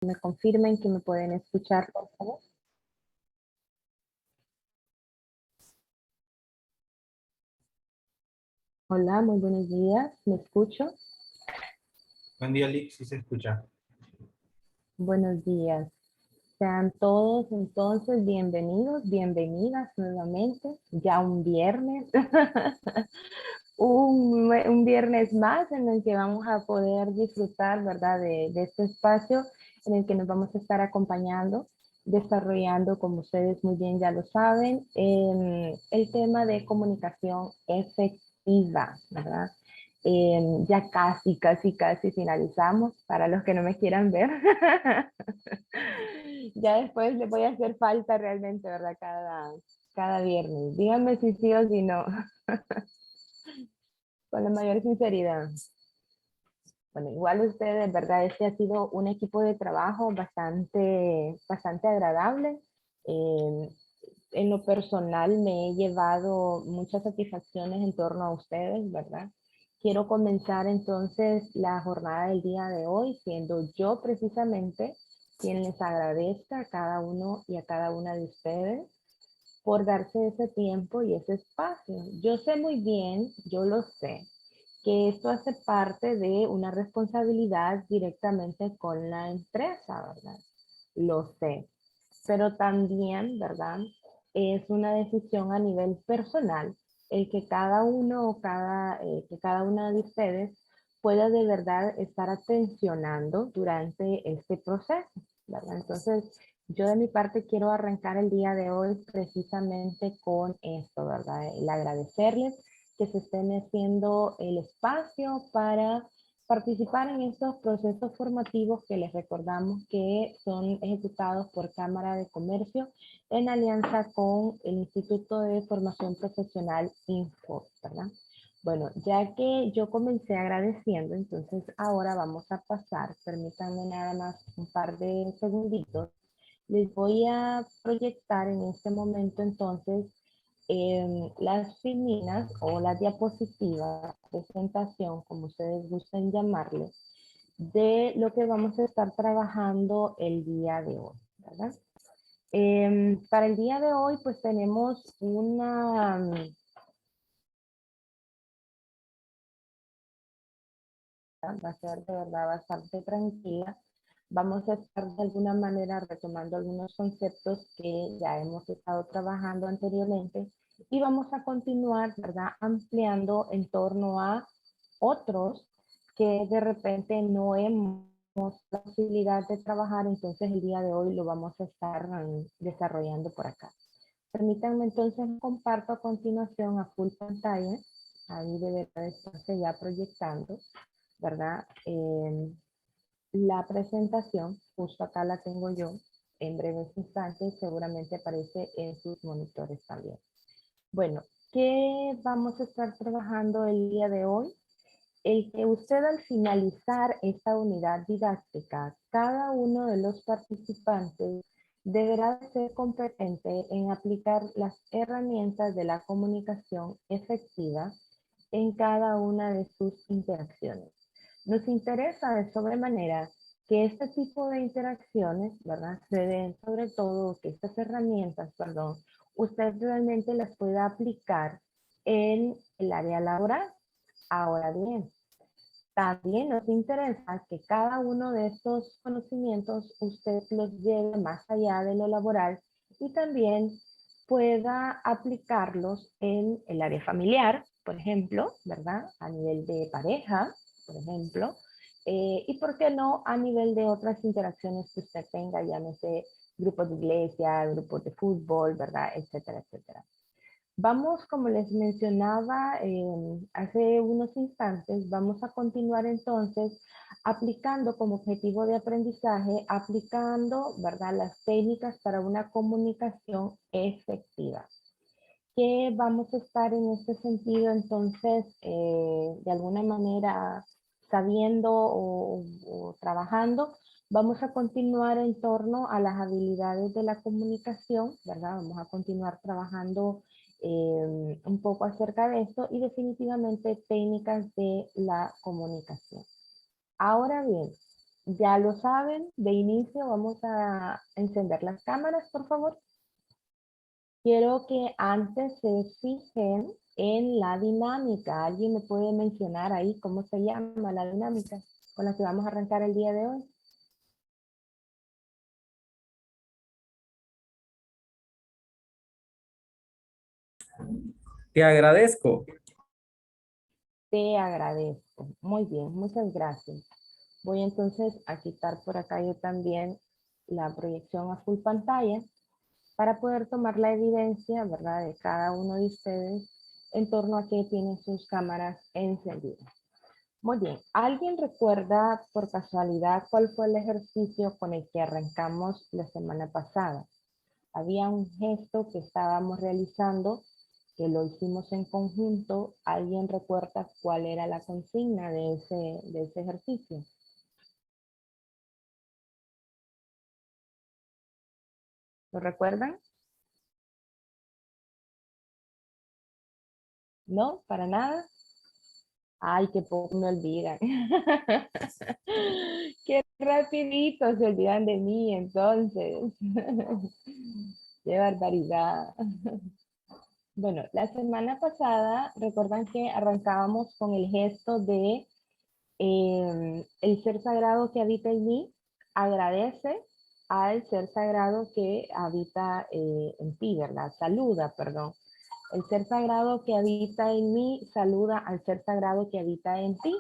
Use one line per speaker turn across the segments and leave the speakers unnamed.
Me confirmen que me pueden escuchar, por favor. Hola, muy buenos días. ¿Me escucho?
Buen día, Lick, si se escucha.
Buenos días. Sean todos entonces bienvenidos, bienvenidas nuevamente. Ya un viernes, un viernes más en el que vamos a poder disfrutar, ¿verdad? De este espacio en el que nos vamos a estar acompañando, desarrollando, como ustedes muy bien ya lo saben, el tema de comunicación efectiva, ¿verdad? Ya casi finalizamos, para los que no me quieran ver. Ya después le voy a hacer falta realmente, ¿verdad? Cada viernes. Díganme si sí o si no, con la mayor sinceridad. Bueno, igual ustedes, ¿verdad? Este ha sido un equipo de trabajo bastante agradable. Eh, en lo personal me he llevado muchas satisfacciones en torno a ustedes, ¿verdad? Quiero comenzar entonces la jornada del día de hoy siendo yo precisamente quien les agradezca a cada uno y a cada una de ustedes por darse ese tiempo y ese espacio. Yo sé muy bien, yo lo sé, que esto hace parte de una responsabilidad directamente con la empresa, ¿verdad? Lo sé, pero también, ¿verdad? Es una decisión a nivel personal el que cada uno o que cada una de ustedes pueda de verdad estar atencionando durante este proceso, ¿verdad? Entonces, yo de mi parte quiero arrancar el día de hoy precisamente con esto, ¿verdad? El agradecerles que se estén haciendo el espacio para participar en estos procesos formativos que les recordamos que son ejecutados por Cámara de Comercio en alianza con el Instituto de Formación Profesional Info, ¿verdad? Bueno, ya que yo comencé agradeciendo, entonces ahora vamos a pasar, permítanme nada más un par de segunditos, les voy a proyectar en este momento entonces las filinas o las diapositivas, presentación, como ustedes gusten llamarle, de lo que vamos a estar trabajando el día de hoy, ¿verdad? Para el día de hoy, pues tenemos una, va a ser de verdad bastante tranquila. Vamos a estar de alguna manera retomando algunos conceptos que ya hemos estado trabajando anteriormente y vamos a continuar, ¿verdad? Ampliando en torno a otros que de repente no hemos la posibilidad de trabajar, entonces el día de hoy lo vamos a estar desarrollando por acá. Permítanme entonces comparto a continuación a full pantalla, ahí debe estarse ya proyectando, ¿verdad? La presentación, justo acá la tengo yo, en breves instantes seguramente aparece en sus monitores también. Bueno, ¿qué vamos a estar trabajando el día de hoy? El que usted al finalizar esta unidad didáctica, cada uno de los participantes deberá ser competente en aplicar las herramientas de la comunicación efectiva en cada una de sus interacciones. Nos interesa de sobremanera que este tipo de interacciones, ¿verdad? Se den sobre todo que estas herramientas, perdón, usted realmente las pueda aplicar en el área laboral. Ahora bien, también nos interesa que cada uno de estos conocimientos usted los lleve más allá de lo laboral y también pueda aplicarlos en el área familiar, por ejemplo, ¿verdad? A nivel de pareja, por ejemplo, y por qué no a nivel de otras interacciones que usted tenga, llámese grupos de iglesia, grupos de fútbol, ¿verdad? Etcétera, etcétera. Vamos, como les mencionaba hace unos instantes, vamos a continuar entonces aplicando como objetivo de aprendizaje, aplicando, ¿verdad?, las técnicas para una comunicación efectiva. ¿Qué vamos a estar en este sentido entonces, de alguna manera, sabiendo o trabajando? Vamos a continuar en torno a las habilidades de la comunicación, ¿verdad? Vamos a continuar trabajando un poco acerca de esto y definitivamente técnicas de la comunicación. Ahora bien, ya lo saben, de inicio vamos a encender las cámaras, por favor. Quiero que antes se fijen en la dinámica. ¿Alguien me puede mencionar ahí cómo se llama la dinámica con la que vamos a arrancar el día de hoy?
Te agradezco.
Te agradezco. Muy bien, muchas gracias. Voy entonces a quitar por acá yo también la proyección a full pantalla para poder tomar la evidencia, ¿verdad?, de cada uno de ustedes en torno a que tienen sus cámaras encendidas. Muy bien. ¿Alguien recuerda por casualidad cuál fue el ejercicio con el que arrancamos la semana pasada? Había un gesto que estábamos realizando, que lo hicimos en conjunto. ¿Alguien recuerda cuál era la consigna de ese ejercicio? ¿Lo recuerdan? ¿No? ¿Para nada? Ay, qué poco me olvidan. Qué rapidito se olvidan de mí, entonces. Qué barbaridad. Bueno, la semana pasada, recuerdan que arrancábamos con el gesto de el ser sagrado que habita en mí, agradece al ser sagrado que habita en ti, ¿verdad? Saluda, perdón. El ser sagrado que habita en mí saluda al ser sagrado que habita en ti.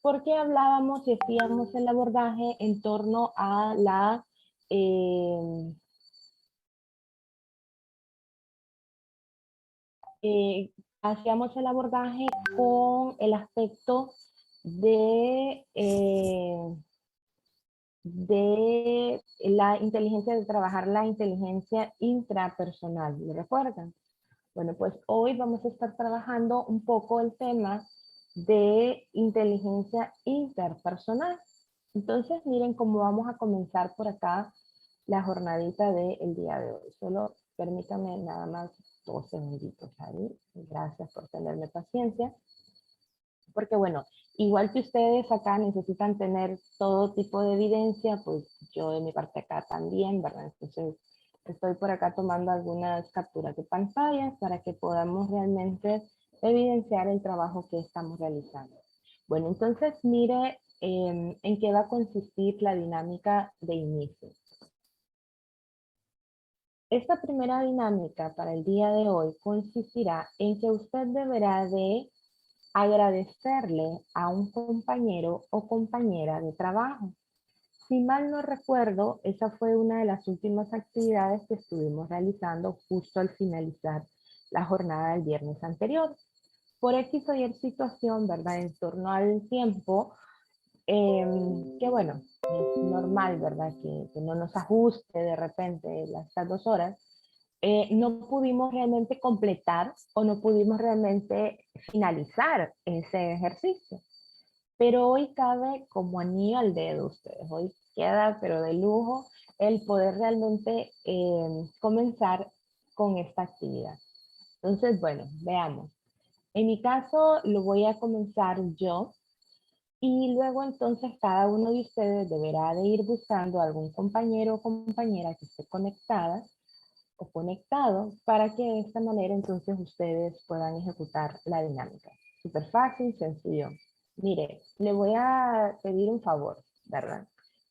Porque hablábamos y hacíamos el abordaje en torno a la hacíamos el abordaje con el aspecto de la inteligencia, de trabajar la inteligencia intrapersonal, ¿lo recuerdan? Bueno, pues hoy vamos a estar trabajando un poco el tema de inteligencia interpersonal. Entonces, miren cómo vamos a comenzar por acá la jornadita del día de hoy. Solo permítanme nada más 2 segunditos ahí. Gracias por tenerme paciencia. Porque bueno, igual que ustedes acá necesitan tener todo tipo de evidencia, pues yo de mi parte acá también, ¿verdad? Entonces estoy por acá tomando algunas capturas de pantallas para que podamos realmente evidenciar el trabajo que estamos realizando. Bueno, entonces mire en qué va a consistir la dinámica de inicio. Esta primera dinámica para el día de hoy consistirá en que usted deberá de agradecerle a un compañero o compañera de trabajo. Si mal no recuerdo, esa fue una de las últimas actividades que estuvimos realizando justo al finalizar la jornada del viernes anterior. Por X o Y situación, ¿verdad? En torno al tiempo, que bueno, es normal, ¿verdad? Que no nos ajuste de repente las 2 horas. No pudimos realmente completar o no pudimos realmente finalizar ese ejercicio. Pero hoy cabe como anillo al dedo ustedes. Hoy queda, pero de lujo, el poder realmente comenzar con esta actividad. Entonces, bueno, veamos. En mi caso lo voy a comenzar yo y luego entonces cada uno de ustedes deberá de ir buscando algún compañero o compañera que esté conectada o conectado para que de esta manera entonces ustedes puedan ejecutar la dinámica. Súper fácil, sencillo. Mire, le voy a pedir un favor, ¿verdad?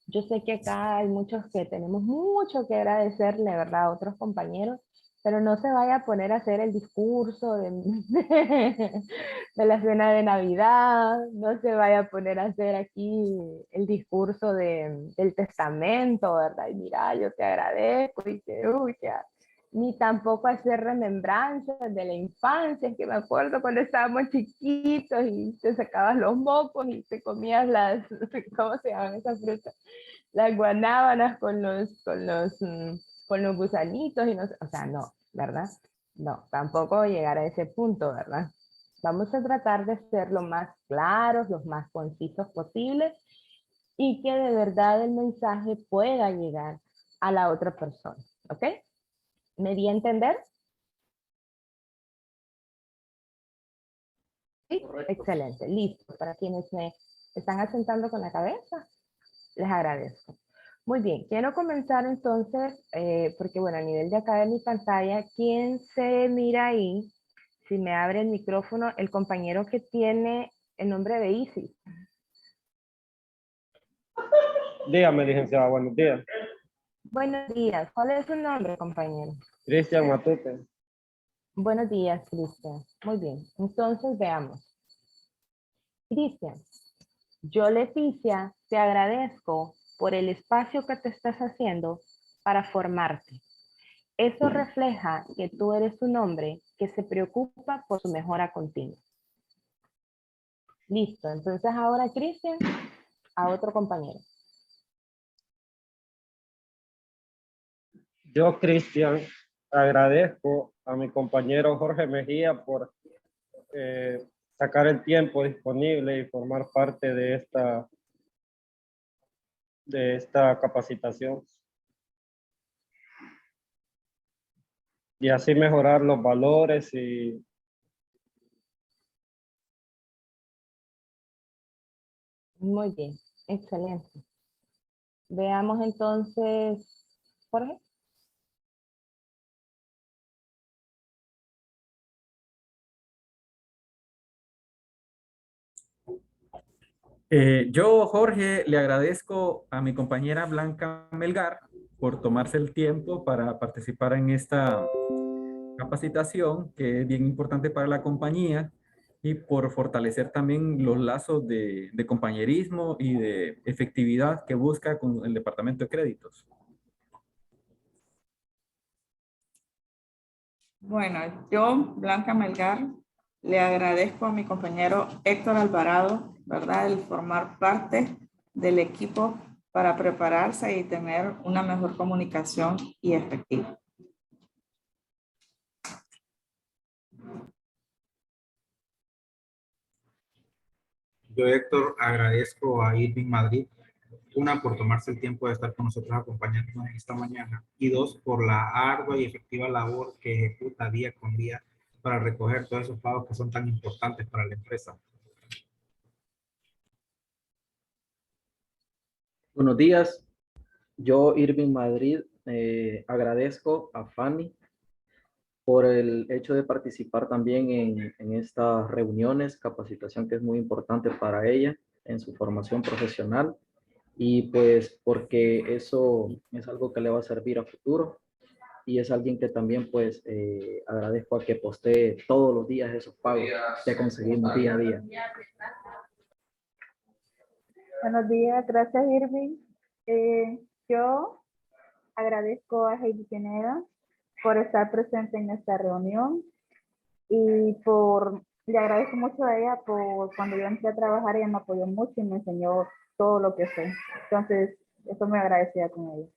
Yo sé que acá hay muchos que tenemos mucho que agradecerle, ¿verdad? A otros compañeros, pero no se vaya a poner a hacer el discurso de la cena de Navidad, no se vaya a poner a hacer aquí el discurso del testamento, ¿verdad? Y mira, yo te agradezco y que, uy, que ni tampoco hacer remembranzas de la infancia, que me acuerdo cuando estábamos chiquitos y te sacabas los mocos y te comías las, ¿cómo se llaman esas frutas? Las guanábanas con los gusanitos y no sé, o sea, no, ¿verdad? No, tampoco llegar a ese punto, ¿verdad? Vamos a tratar de ser lo más claros, los más concisos posibles y que de verdad el mensaje pueda llegar a la otra persona, ¿ok? ¿Me di a entender? Sí,
Correcto.
excelente, listo. Para quienes me están asentando con la cabeza. Les agradezco. Muy bien, quiero comenzar entonces, porque bueno, a nivel de acá de mi pantalla, ¿quién se mira ahí? Si me abre el micrófono, el compañero que tiene el nombre de Isis.
Dígame, licenciada, buenos días.
Buenos días, ¿cuál es su nombre, compañero?
Cristian Matute.
Buenos días, Cristian. Muy bien, entonces veamos. Cristian, yo, Leticia, te agradezco por el espacio que te estás haciendo para formarte. Eso refleja que tú eres un hombre que se preocupa por su mejora continua. Listo, entonces ahora, Cristian, a otro compañero.
Yo, Cristian, agradezco a mi compañero Jorge Mejía por eh, sacar el tiempo disponible y formar parte de esta capacitación y así mejorar los valores y
Muy bien, excelente. Veamos entonces, Jorge.
Yo, Jorge, le agradezco a mi compañera Blanca Melgar por tomarse el tiempo para participar en esta capacitación que es bien importante para la compañía y por fortalecer también los lazos de compañerismo y de efectividad que busca con el Departamento de Créditos.
Bueno, yo, Blanca Melgar, le agradezco a mi compañero Héctor Alvarado, ¿verdad?, el formar parte del equipo para prepararse y tener una mejor comunicación y efectiva.
Yo, Héctor, agradezco a Irving Madrid, una, por tomarse el tiempo de estar con nosotros acompañándonos en esta mañana, y dos, por la ardua y efectiva labor que ejecuta día con día para recoger todos esos pagos que son tan importantes para la empresa.
Buenos días, yo Irving Madrid agradezco a Fanny por el hecho de participar también en estas reuniones, capacitación que es muy importante para ella en su formación profesional y pues porque eso es algo que le va a servir a futuro y es alguien que también pues agradezco a que postee todos los días esos pagos que conseguimos día a día.
Buenos días, gracias Irving. Yo agradezco a Heidi Pineda por estar presente en esta reunión y le agradezco mucho a ella por cuando yo entré a trabajar, ella me apoyó mucho y me enseñó todo lo que sé. Entonces, estoy muy agradecida con ella.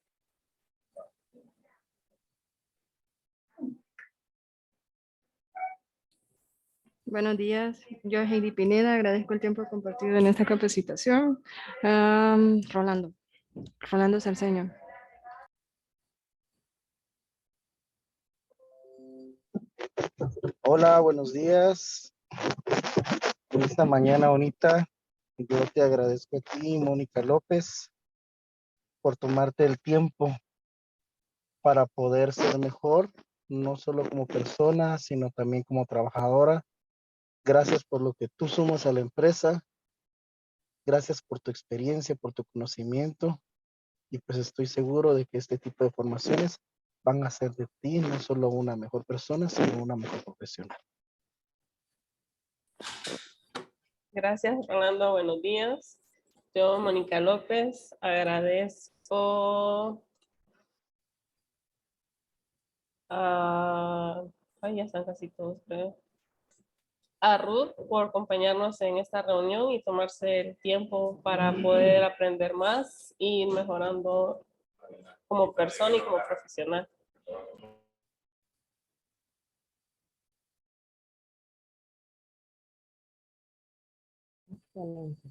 Buenos días, yo Heidi Pineda, agradezco el tiempo compartido en esta capacitación. Rolando Cerceño.
Hola, buenos días. En esta mañana bonita, yo te agradezco a ti, Mónica López, por tomarte el tiempo para poder ser mejor, no solo como persona, sino también como trabajadora. Gracias por lo que tú sumas a la empresa. Gracias por tu experiencia, por tu conocimiento. Y pues estoy seguro de que este tipo de formaciones van a hacer de ti no solo una mejor persona, sino una mejor profesional.
Gracias, Rolando. Buenos días. Yo, Mónica López, agradezco a... Ay, ya están casi todos, creo. A Ruth por acompañarnos en esta reunión y tomarse el tiempo para poder aprender más y ir mejorando como persona y como profesional.
Excelente.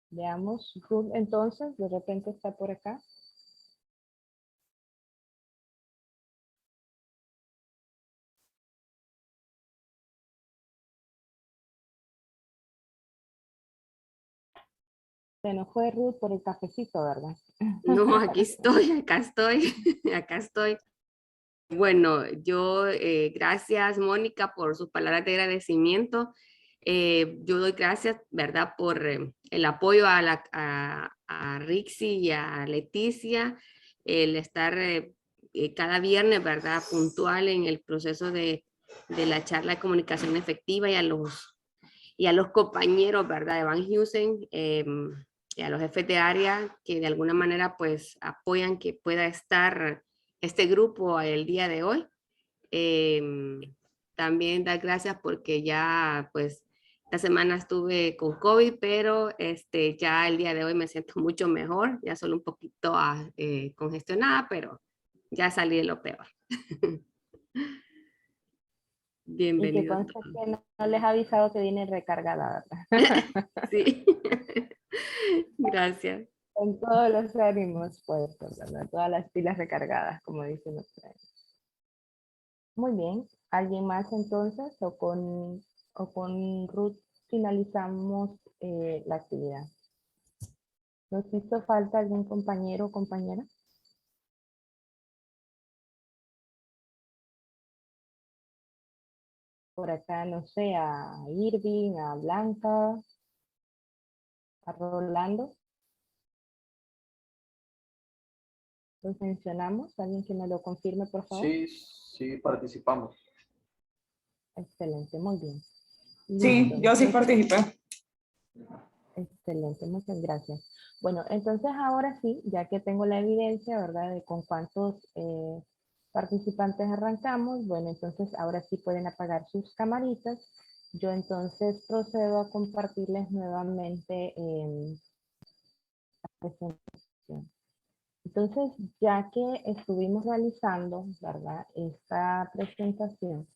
Veamos, Ruth, entonces, de repente está por acá. Se nos fue Ruth por el cafecito, ¿verdad?
No, aquí estoy, acá estoy, acá estoy. Bueno, yo, gracias Mónica por sus palabras de agradecimiento. Yo doy gracias, ¿verdad? Por el apoyo a Rixi y a Leticia, el estar cada viernes, ¿verdad? Puntual en el proceso de la charla de comunicación efectiva y a los compañeros, ¿verdad? De Van Heusen y a los jefes de área que de alguna manera pues apoyan que pueda estar este grupo el día de hoy. También dar gracias porque ya pues esta semana estuve con COVID, pero ya el día de hoy me siento mucho mejor, ya solo un poquito congestionada, pero ya salí de lo peor.
Y que
Bienvenido.
conste que no les ha avisado que viene recargada, ¿verdad?
Sí. Gracias.
Con todos los ánimos puestos, ¿verdad? Todas las pilas recargadas, como dicen ustedes. Muy bien. ¿Alguien más entonces? ¿O con Ruth finalizamos la actividad? ¿Nos hizo falta algún compañero o compañera? Por acá, no sé, a Irving, a Blanca, a Rolando. ¿Los mencionamos? ¿Alguien que me lo confirme, por favor?
Sí, sí, participamos.
Excelente, muy bien.
Sí,
Listo,
yo sí
entonces,
participé.
excelente, muchas gracias. Bueno, entonces ahora sí, ya que tengo la evidencia, ¿verdad? De con cuántos participantes arrancamos, bueno, entonces ahora sí pueden apagar sus camaritas. Yo entonces procedo a compartirles nuevamente la presentación. Entonces, ya que estuvimos realizando, ¿verdad? Esta presentación,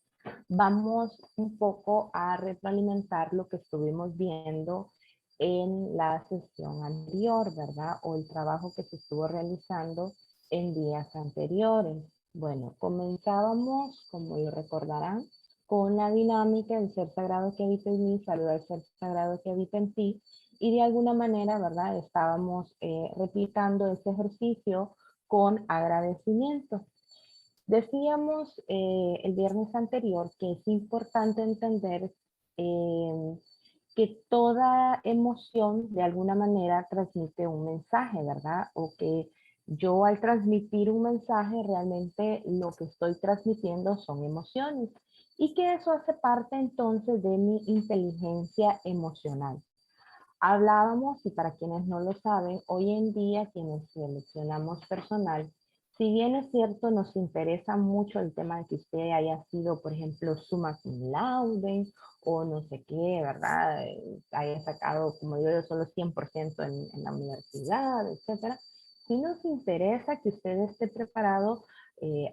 vamos un poco a retroalimentar lo que estuvimos viendo en la sesión anterior, ¿verdad? O el trabajo que se estuvo realizando en días anteriores. Bueno, comenzábamos, como lo recordarán, con la dinámica del ser sagrado que habita en mí, saludar al ser sagrado que habita en ti, y de alguna manera, ¿verdad? Estábamos replicando ese ejercicio con agradecimiento. Decíamos el viernes anterior que es importante entender que toda emoción de alguna manera transmite un mensaje, ¿verdad? O que yo al transmitir un mensaje realmente lo que estoy transmitiendo son emociones y que eso hace parte entonces de mi inteligencia emocional. Hablábamos, y para quienes no lo saben, hoy en día quienes seleccionamos personal, si bien es cierto, nos interesa mucho el tema de que usted haya sido, por ejemplo, summa cum laude o no sé qué, ¿verdad? Haya sacado, como digo yo, solo 100% en la universidad, etcétera. Sí nos interesa que usted esté preparado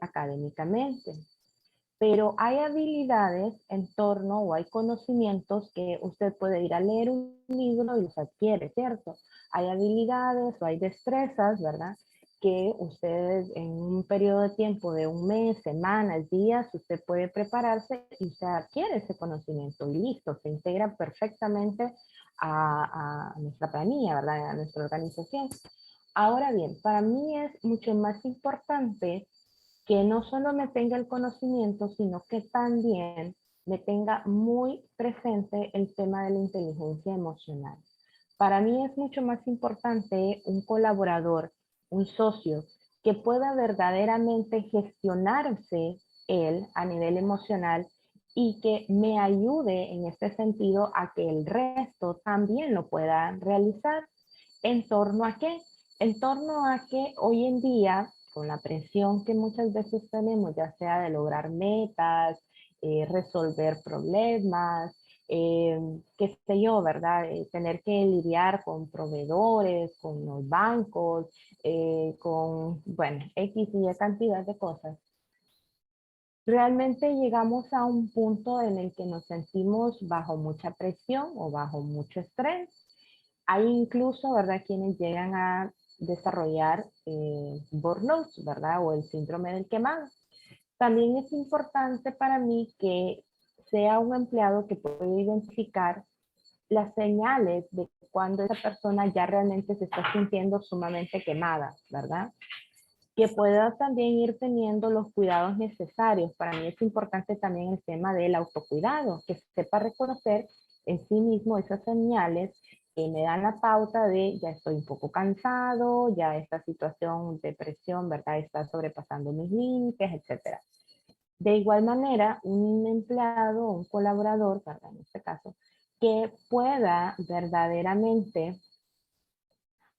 académicamente. Pero hay habilidades en torno o hay conocimientos que usted puede ir a leer un libro y los adquiere, ¿cierto? Hay habilidades o hay destrezas, ¿verdad? Que usted en un periodo de tiempo de un mes, semanas, días, usted puede prepararse y usted adquiere ese conocimiento y listo, se integra perfectamente a nuestra planilla, ¿verdad? A nuestra organización. Ahora bien, para mí es mucho más importante que no solo me tenga el conocimiento, sino que también me tenga muy presente el tema de la inteligencia emocional. Para mí es mucho más importante un colaborador, un socio, que pueda verdaderamente gestionarse él a nivel emocional y que me ayude en este sentido a que el resto también lo pueda realizar. ¿En torno a qué? En torno a que hoy en día, con la presión que muchas veces tenemos, ya sea de lograr metas, resolver problemas, qué sé yo, ¿verdad? Tener que lidiar con proveedores, con los bancos, con, bueno, X y Y cantidad de cosas. Realmente llegamos a un punto en el que nos sentimos bajo mucha presión o bajo mucho estrés. Hay incluso, ¿verdad?, quienes llegan a desarrollar burnout, ¿verdad? O el síndrome del quemado. También es importante para mí que sea un empleado que pueda identificar las señales de cuando esa persona ya realmente se está sintiendo sumamente quemada, ¿verdad? Que pueda también ir teniendo los cuidados necesarios. Para mí es importante también el tema del autocuidado, que sepa reconocer en sí mismo esas señales que me dan la pauta de ya estoy un poco cansado, ya esta situación de presión, ¿verdad? Está sobrepasando mis límites, etcétera. De igual manera, un empleado, un colaborador, ¿verdad? En este caso, que pueda verdaderamente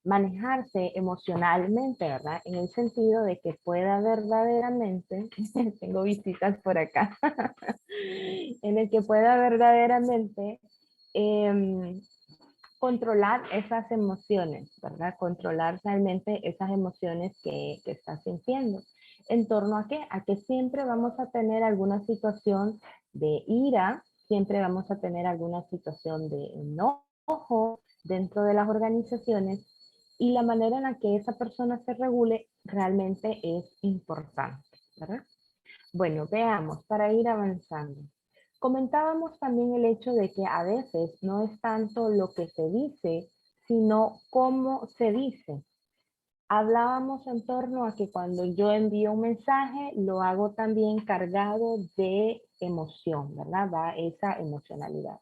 manejarse emocionalmente, ¿verdad? En el sentido de que pueda verdaderamente, tengo visitas por acá, en el que pueda verdaderamente controlar esas emociones, ¿verdad? Controlar realmente esas emociones que está sintiendo. ¿En torno a qué? A que siempre vamos a tener alguna situación de ira, siempre vamos a tener alguna situación de enojo dentro de las organizaciones, y la manera en la que esa persona se regule realmente es importante, ¿verdad? Bueno, veamos, para ir avanzando. Comentábamos también el hecho de que a veces no es tanto lo que se dice, sino cómo se dice. Hablábamos en torno a que cuando yo envío un mensaje, lo hago también cargado de emoción, ¿verdad? Va esa emocionalidad.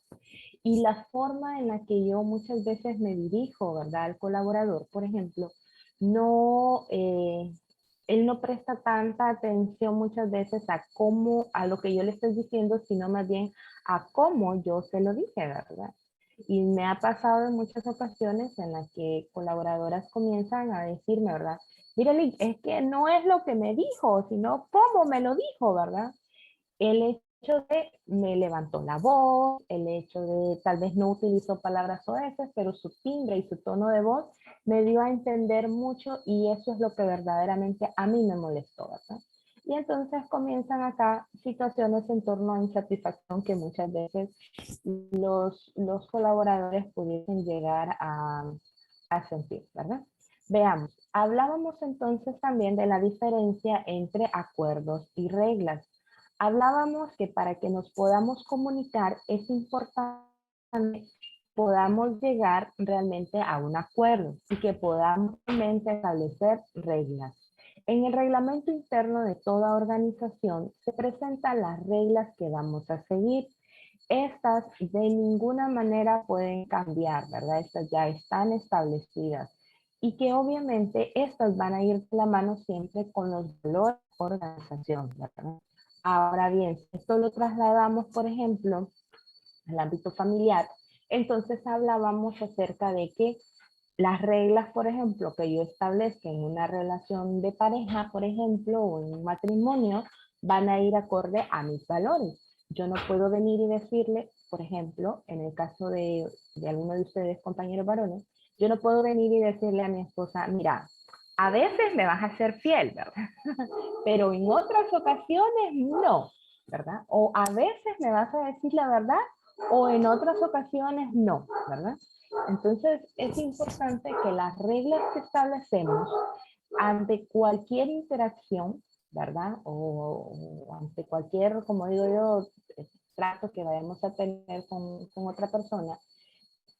Y la forma en la que yo muchas veces me dirijo, ¿verdad? Al colaborador, por ejemplo, no, él no presta tanta atención muchas veces a cómo, a lo que yo le estoy diciendo, sino más bien a cómo yo se lo dije, ¿verdad? Y me ha pasado en muchas ocasiones en las que colaboradoras comienzan a decirme, ¿verdad? Mira, Lick, es que no es lo que me dijo, sino cómo me lo dijo, ¿verdad? El hecho de me levantó la voz, el hecho de tal vez no utilizó palabras soeces, pero su timbre y su tono de voz me dio a entender mucho, y eso es lo que verdaderamente a mí me molestó, ¿verdad? Y entonces comienzan acá situaciones en torno a insatisfacción que muchas veces los colaboradores pudiesen llegar a sentir, ¿verdad? Veamos, hablábamos entonces también de la diferencia entre acuerdos y reglas. Hablábamos que para que nos podamos comunicar es importante podamos llegar realmente a un acuerdo y que podamos realmente establecer reglas. En el reglamento interno de toda organización se presentan las reglas que vamos a seguir. Estas de ninguna manera pueden cambiar, ¿verdad? Estas ya están establecidas y que obviamente estas van a ir de la mano siempre con los valores de la organización, ¿verdad? Ahora bien, si esto lo trasladamos, por ejemplo, al ámbito familiar, entonces hablábamos acerca de que las reglas, por ejemplo, que yo establezca en una relación de pareja, por ejemplo, o en un matrimonio, van a ir acorde a mis valores. Yo no puedo venir y decirle, por ejemplo, en el caso de alguno de ustedes, compañeros varones, yo no puedo venir y decirle a mi esposa, mira, a veces me vas a ser fiel, ¿verdad? Pero en otras ocasiones no, ¿verdad? O a veces me vas a decir la verdad, o en otras ocasiones no, ¿verdad? Entonces es importante que las reglas que establecemos ante cualquier interacción, ¿verdad? O ante cualquier, como digo yo, trato que vayamos a tener con otra persona,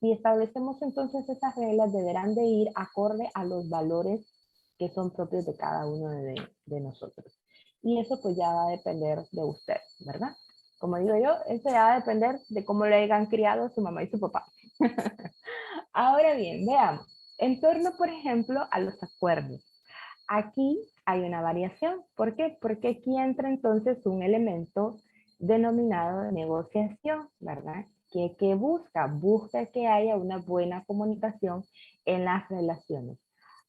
si establecemos entonces esas reglas deberán de ir acorde a los valores que son propios de cada uno de nosotros. Y eso pues ya va a depender de usted, ¿verdad? Como digo yo, eso ya va a depender de cómo le hayan criado su mamá y su papá. Ahora bien, veamos. En torno, por ejemplo, a los acuerdos. Aquí hay una variación. ¿Por qué? Porque aquí entra entonces un elemento denominado negociación, ¿verdad? ¿Qué busca? Busca que haya una buena comunicación en las relaciones.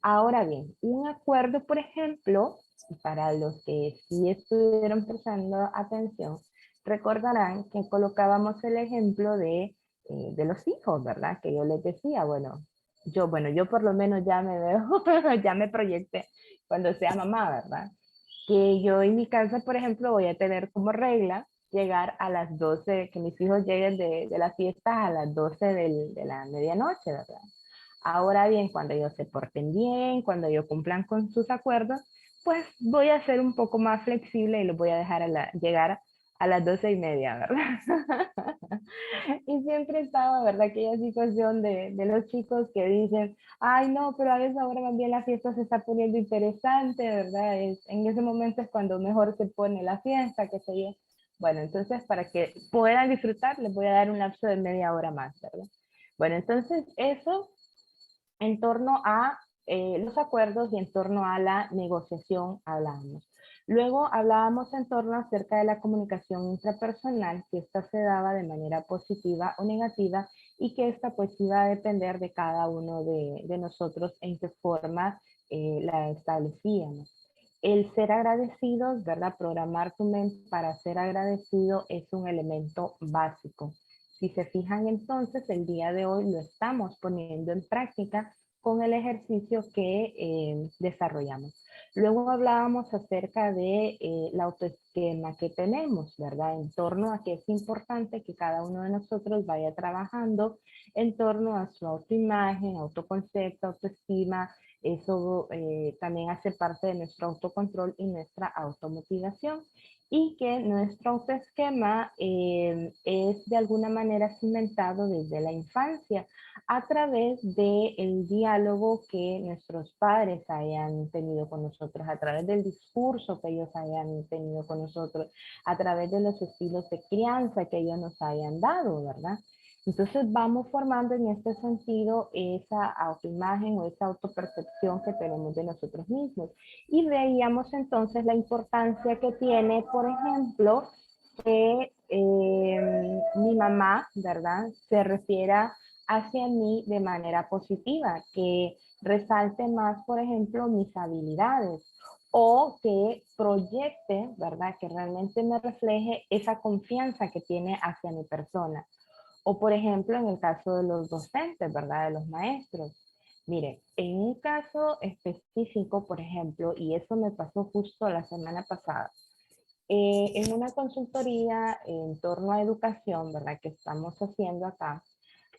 Ahora bien, un acuerdo, por ejemplo, para los que sí estuvieron prestando atención, recordarán que colocábamos el ejemplo de los hijos, ¿verdad? Que yo les decía, bueno, yo por lo menos ya me veo, ya me proyecté cuando sea mamá, ¿verdad? Que yo en mi casa, por ejemplo, voy a tener como regla llegar a las 12, que mis hijos lleguen de las fiestas a las 12 de la medianoche, ¿verdad? Ahora bien, cuando ellos se porten bien, cuando ellos cumplan con sus acuerdos, pues voy a ser un poco más flexible y los voy a dejar llegar a las 12:30, ¿verdad? Y siempre estaba, ¿verdad? Aquella situación de los chicos que dicen, ay, no, pero a esa hora más bien la fiesta se está poniendo interesante, ¿verdad? En ese momento es cuando mejor se pone la fiesta, que se yo. Bueno, entonces para que puedan disfrutar, les voy a dar un lapso de media hora más, ¿verdad? Bueno, entonces eso en torno a los acuerdos y en torno a la negociación hablamos. Luego hablábamos en torno acerca de la comunicación intrapersonal, que esta se daba de manera positiva o negativa y que esta pues iba a depender de cada uno de nosotros en qué forma la establecíamos. El ser agradecidos, ¿verdad? Programar tu mente para ser agradecido es un elemento básico. Si se fijan entonces, el día de hoy lo estamos poniendo en práctica con el ejercicio que desarrollamos. Luego hablábamos acerca de la autoestima que tenemos, ¿verdad? En torno a que es importante que cada uno de nosotros vaya trabajando en torno a su autoimagen, autoconcepto, autoestima. Eso también hace parte de nuestro autocontrol y nuestra automotivación. Y que nuestro autoesquema es de alguna manera cimentado desde la infancia a través del diálogo que nuestros padres hayan tenido con nosotros, a través del discurso que ellos hayan tenido con nosotros, a través de los estilos de crianza que ellos nos hayan dado, ¿verdad? Entonces vamos formando en este sentido esa autoimagen o esa autopercepción que tenemos de nosotros mismos. Y veíamos entonces la importancia que tiene, por ejemplo, que mi mamá, ¿verdad?, se refiera hacia mí de manera positiva, que resalte más, por ejemplo, mis habilidades o que proyecte, ¿verdad?, que realmente me refleje esa confianza que tiene hacia mi persona. O por ejemplo, en el caso de los docentes, ¿verdad?, de los maestros. Mire, en un caso específico, por ejemplo, y eso me pasó justo la semana pasada, en una consultoría en torno a educación, ¿verdad?, que estamos haciendo acá,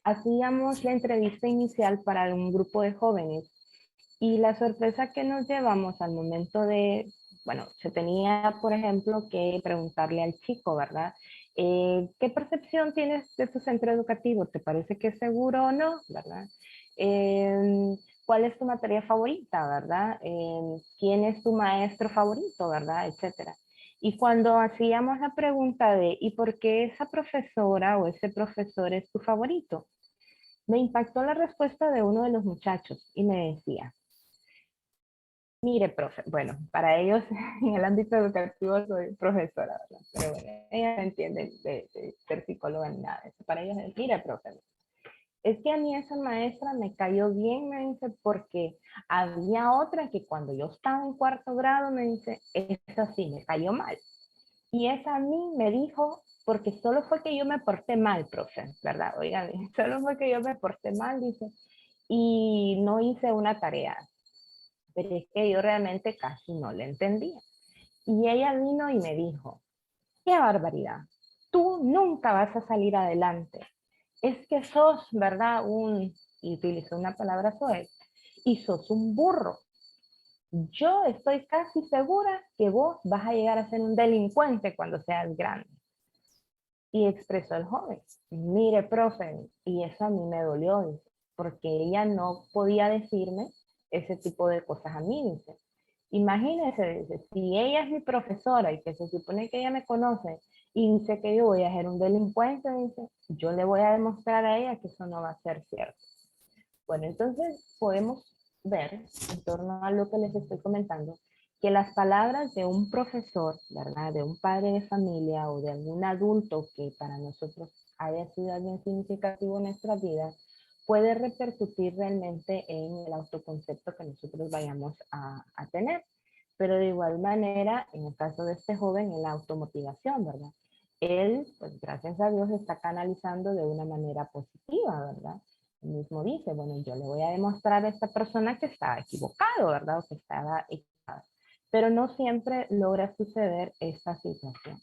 hacíamos la entrevista inicial para un grupo de jóvenes y la sorpresa que nos llevamos al momento de, bueno, se tenía, por ejemplo, que preguntarle al chico, ¿verdad? ¿Qué percepción tienes de tu centro educativo? ¿Te parece que es seguro o no? ¿Verdad? ¿Cuál es tu materia favorita? ¿Verdad? ¿Quién es tu maestro favorito? ¿Verdad? Etcétera. Y cuando hacíamos la pregunta de ¿y por qué esa profesora o ese profesor es tu favorito? Me impactó la respuesta de uno de los muchachos y me decía, mire, profe, bueno, para ellos en el ámbito educativo soy profesora, ¿verdad? Pero bueno, ella no entiende de ser psicóloga ni nada de eso. Para ellos es, mire, profe, es que a mí esa maestra me cayó bien, me dice, porque había otra que cuando yo estaba en 4º grado me dice, esa sí, me cayó mal. Y esa a mí me dijo, porque solo fue que yo me porté mal, profe, ¿verdad? Oigan, solo fue que yo me porté mal, dice, y no hice una tarea. Pero es que yo realmente casi no le entendía. Y ella vino y me dijo, qué barbaridad, tú nunca vas a salir adelante. Es que sos, ¿verdad? Y utilizó una palabra soez, y sos un burro. Yo estoy casi segura que vos vas a llegar a ser un delincuente cuando seas grande. Y expresó el joven, mire, profe, y eso a mí me dolió, dice, porque ella no podía decirme ese tipo de cosas a mí, dice. Imagínese, dice, si ella es mi profesora y que se supone que ella me conoce y dice que yo voy a ser un delincuente, dice, yo le voy a demostrar a ella que eso no va a ser cierto. Bueno, entonces podemos ver, en torno a lo que les estoy comentando, que las palabras de un profesor, ¿verdad?, de un padre de familia o de algún adulto que para nosotros haya sido alguien significativo en nuestra vida, puede repercutir realmente en el autoconcepto que nosotros vayamos a tener. Pero de igual manera, en el caso de este joven, en la automotivación, ¿verdad? Él, pues gracias a Dios, está canalizando de una manera positiva, ¿verdad? Él mismo dice, bueno, yo le voy a demostrar a esta persona que estaba equivocado, ¿verdad? O que estaba equivocado. Pero no siempre logra suceder esta situación.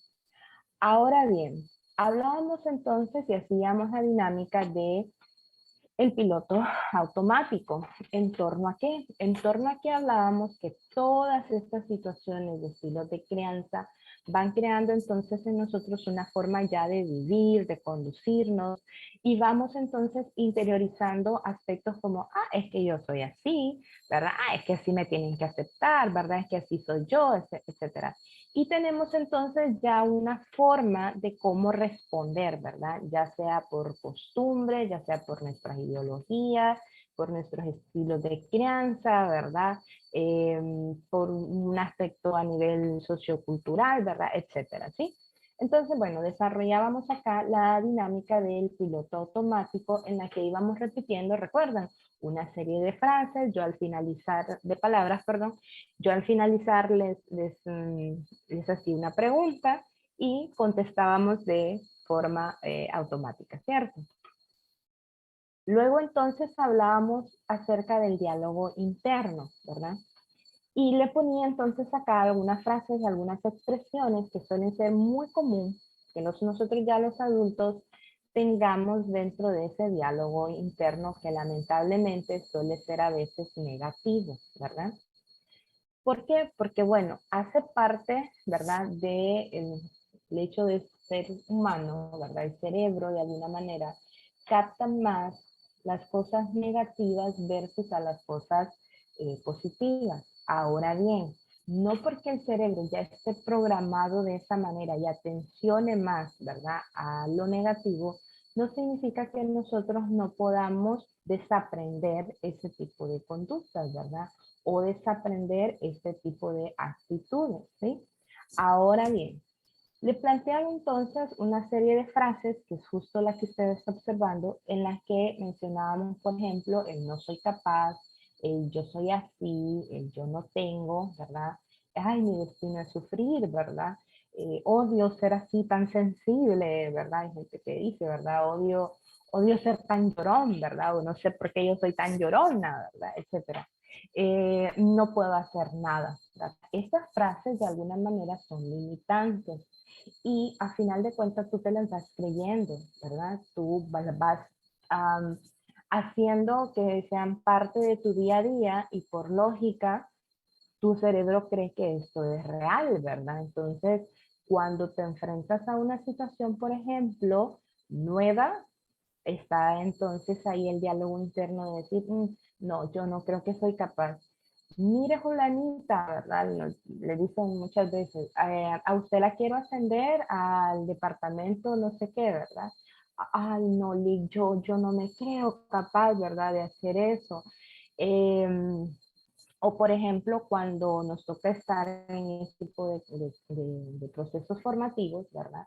Ahora bien, hablábamos entonces y hacíamos la dinámica de el piloto automático. ¿En torno a qué? En torno a que hablábamos que todas estas situaciones de estilos de crianza van creando entonces en nosotros una forma ya de vivir, de conducirnos, y vamos entonces interiorizando aspectos como, es que yo soy así, ¿verdad? Es que así me tienen que aceptar, ¿verdad? Es que así soy yo, etcétera. Y tenemos entonces ya una forma de cómo responder, ¿verdad? Ya sea por costumbre, ya sea por nuestras ideologías, por nuestros estilos de crianza, ¿verdad? Por un aspecto a nivel sociocultural, ¿verdad? Etcétera, ¿sí? Entonces, bueno, desarrollábamos acá la dinámica del piloto automático en la que íbamos repitiendo, recuerdan, una serie de frases, yo al finalizar, de palabras, perdón, yo al finalizar les hacía una pregunta y contestábamos de forma automática, ¿cierto? Luego entonces hablábamos acerca del diálogo interno, ¿verdad? Y le ponía entonces acá algunas frases y algunas expresiones que suelen ser muy común que nosotros ya los adultos tengamos dentro de ese diálogo interno que lamentablemente suele ser a veces negativo, ¿verdad? ¿Por qué? Porque bueno, hace parte, ¿verdad? De el hecho de ser humano, ¿verdad? El cerebro de alguna manera capta más las cosas negativas versus a las cosas positivas. Ahora bien, no porque el cerebro ya esté programado de esa manera y atencione más, ¿verdad? A lo negativo, no significa que nosotros no podamos desaprender ese tipo de conductas, ¿verdad? O desaprender este tipo de actitudes, ¿sí? Ahora bien, le planteaba entonces una serie de frases, que es justo la que usted está observando, en las que mencionábamos, por ejemplo, el no soy capaz, el yo soy así, el yo no tengo, ¿verdad? Ay, mi destino es sufrir, ¿verdad? Odio ser así tan sensible, ¿verdad? Hay gente que dice, ¿verdad? Odio ser tan llorón, ¿verdad? O no sé por qué yo soy tan llorona, ¿verdad? Etcétera. No puedo hacer nada, ¿verdad? Estas frases de alguna manera son limitantes y a final de cuentas tú te las vas creyendo, ¿verdad? Tú vas haciendo que sean parte de tu día a día y por lógica tu cerebro cree que esto es real, ¿verdad? Entonces, cuando te enfrentas a una situación, por ejemplo, nueva, está entonces ahí el diálogo interno de decir, no, yo no creo que soy capaz. Mire, Julanita, ¿verdad? Le dicen muchas veces, a usted la quiero ascender al departamento no sé qué, ¿verdad? Ay, no, Lick, yo no me creo capaz, ¿verdad? De hacer eso. O por ejemplo, cuando nos toca estar en este tipo de procesos formativos, ¿verdad?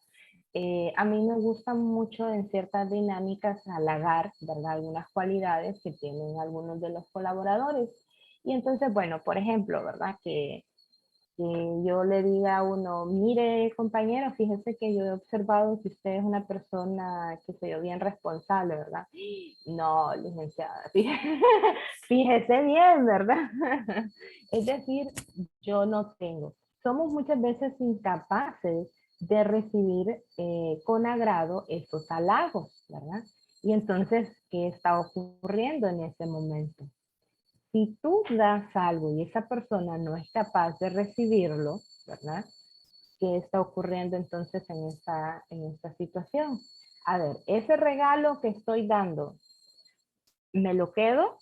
A mí me gusta mucho en ciertas dinámicas halagar, ¿verdad? Algunas cualidades que tienen algunos de los colaboradores. Y entonces, bueno, por ejemplo, ¿verdad? Que yo le diga a uno, mire compañero, fíjese que yo he observado que usted es una persona, que soy yo, bien responsable, ¿verdad? No, licenciada, fíjese bien, ¿verdad? Es decir, yo no tengo. Somos muchas veces incapaces de recibir con agrado esos halagos, ¿verdad? Y entonces, ¿qué está ocurriendo en ese momento? Si tú das algo y esa persona no es capaz de recibirlo, ¿verdad? ¿Qué está ocurriendo entonces en esta situación? A ver, ese regalo que estoy dando, ¿me lo quedo?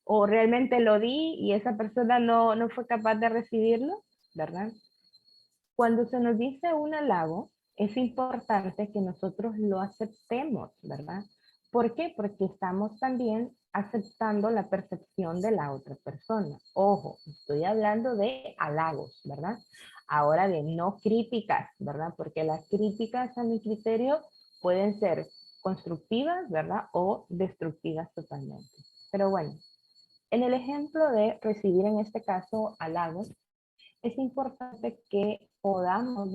¿O realmente lo di y esa persona no fue capaz de recibirlo? ¿Verdad? Cuando se nos dice un halago, es importante que nosotros lo aceptemos, ¿verdad? ¿Por qué? Porque estamos también aceptando la percepción de la otra persona. Ojo, estoy hablando de halagos, ¿verdad? Ahora bien, no críticas, ¿verdad? Porque las críticas a mi criterio pueden ser constructivas, ¿verdad? O destructivas totalmente. Pero bueno, en el ejemplo de recibir en este caso halagos, es importante que podamos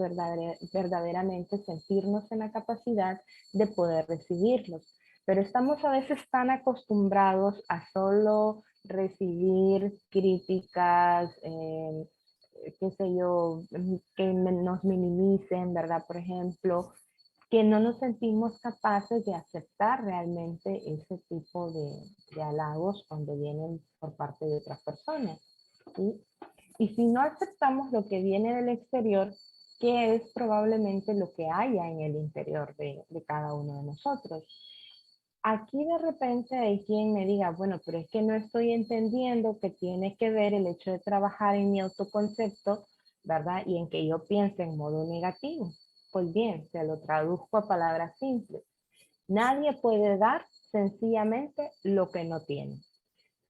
verdaderamente sentirnos en la capacidad de poder recibirlos. Pero estamos a veces tan acostumbrados a solo recibir críticas, qué sé yo, que nos minimicen, ¿verdad? Por ejemplo, que no nos sentimos capaces de aceptar realmente ese tipo de halagos cuando vienen por parte de otras personas. ¿Sí? Y si no aceptamos lo que viene del exterior, ¿qué es probablemente lo que haya en el interior de cada uno de nosotros? Aquí de repente hay quien me diga, bueno, pero es que no estoy entendiendo que tiene que ver el hecho de trabajar en mi autoconcepto, ¿verdad? Y en que yo piense en modo negativo. Pues bien, se lo traduzco a palabras simples. Nadie puede dar sencillamente lo que no tiene.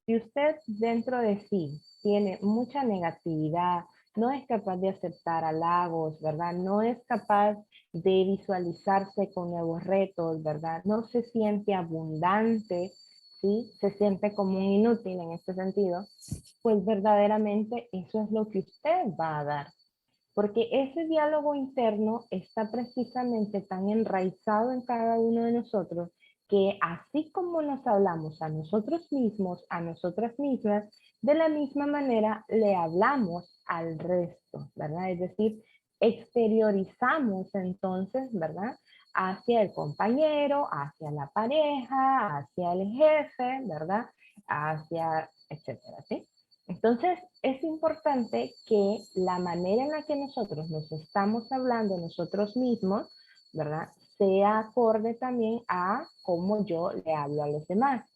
Si usted dentro de sí tiene mucha negatividad, no es capaz de aceptar halagos, ¿verdad? No es capaz de visualizarse con nuevos retos, ¿verdad? No se siente abundante, ¿sí? Se siente como un inútil en este sentido, pues verdaderamente eso es lo que usted va a dar. Porque ese diálogo interno está precisamente tan enraizado en cada uno de nosotros que así como nos hablamos a nosotros mismos, a nosotras mismas, de la misma manera le hablamos al resto, ¿verdad? Es decir, exteriorizamos entonces, ¿verdad? Hacia el compañero, hacia la pareja, hacia el jefe, ¿verdad? Hacia, etcétera, ¿sí? Entonces, es importante que la manera en la que nosotros nos estamos hablando nosotros mismos, ¿verdad? Sea acorde también a cómo yo le hablo a los demás.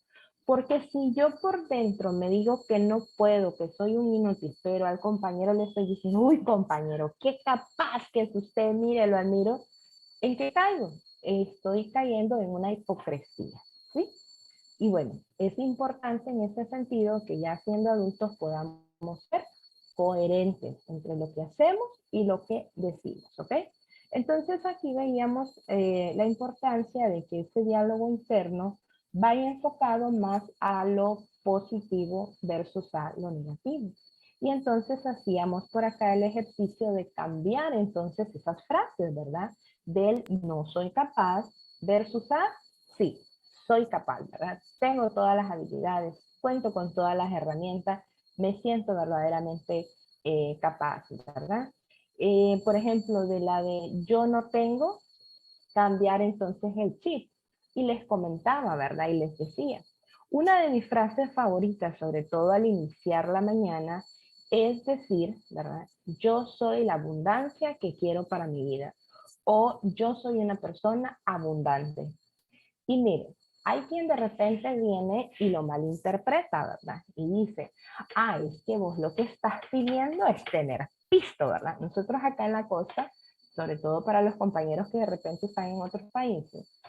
Porque si yo por dentro me digo que no puedo, que soy un inútil, pero al compañero le estoy diciendo, uy compañero, qué capaz que es usted, mire, lo admiro, ¿en qué caigo? Estoy cayendo en una hipocresía, ¿sí? Y bueno, es importante en este sentido que ya siendo adultos podamos ser coherentes entre lo que hacemos y lo que decimos, ¿ok? Entonces aquí veíamos la importancia de que este diálogo interno vaya enfocado más a lo positivo versus a lo negativo. Y entonces hacíamos por acá el ejercicio de cambiar entonces esas frases, ¿verdad? Del no soy capaz versus a sí, soy capaz, ¿verdad? Tengo todas las habilidades, cuento con todas las herramientas, me siento verdaderamente capaz, ¿verdad? Por ejemplo, de la de yo no tengo, cambiar entonces el chip. Y les comentaba, ¿verdad? Y les decía, una de mis frases favoritas, sobre todo al iniciar la mañana, es decir, ¿verdad? Yo soy la abundancia que quiero para mi vida. O yo soy una persona abundante. Y miren, hay quien de repente viene y lo malinterpreta, ¿verdad? Y dice, ah, es que vos lo que estás pidiendo es tener pisto, ¿verdad? Nosotros acá en la costa, sobre todo para los compañeros que de repente están en otros países,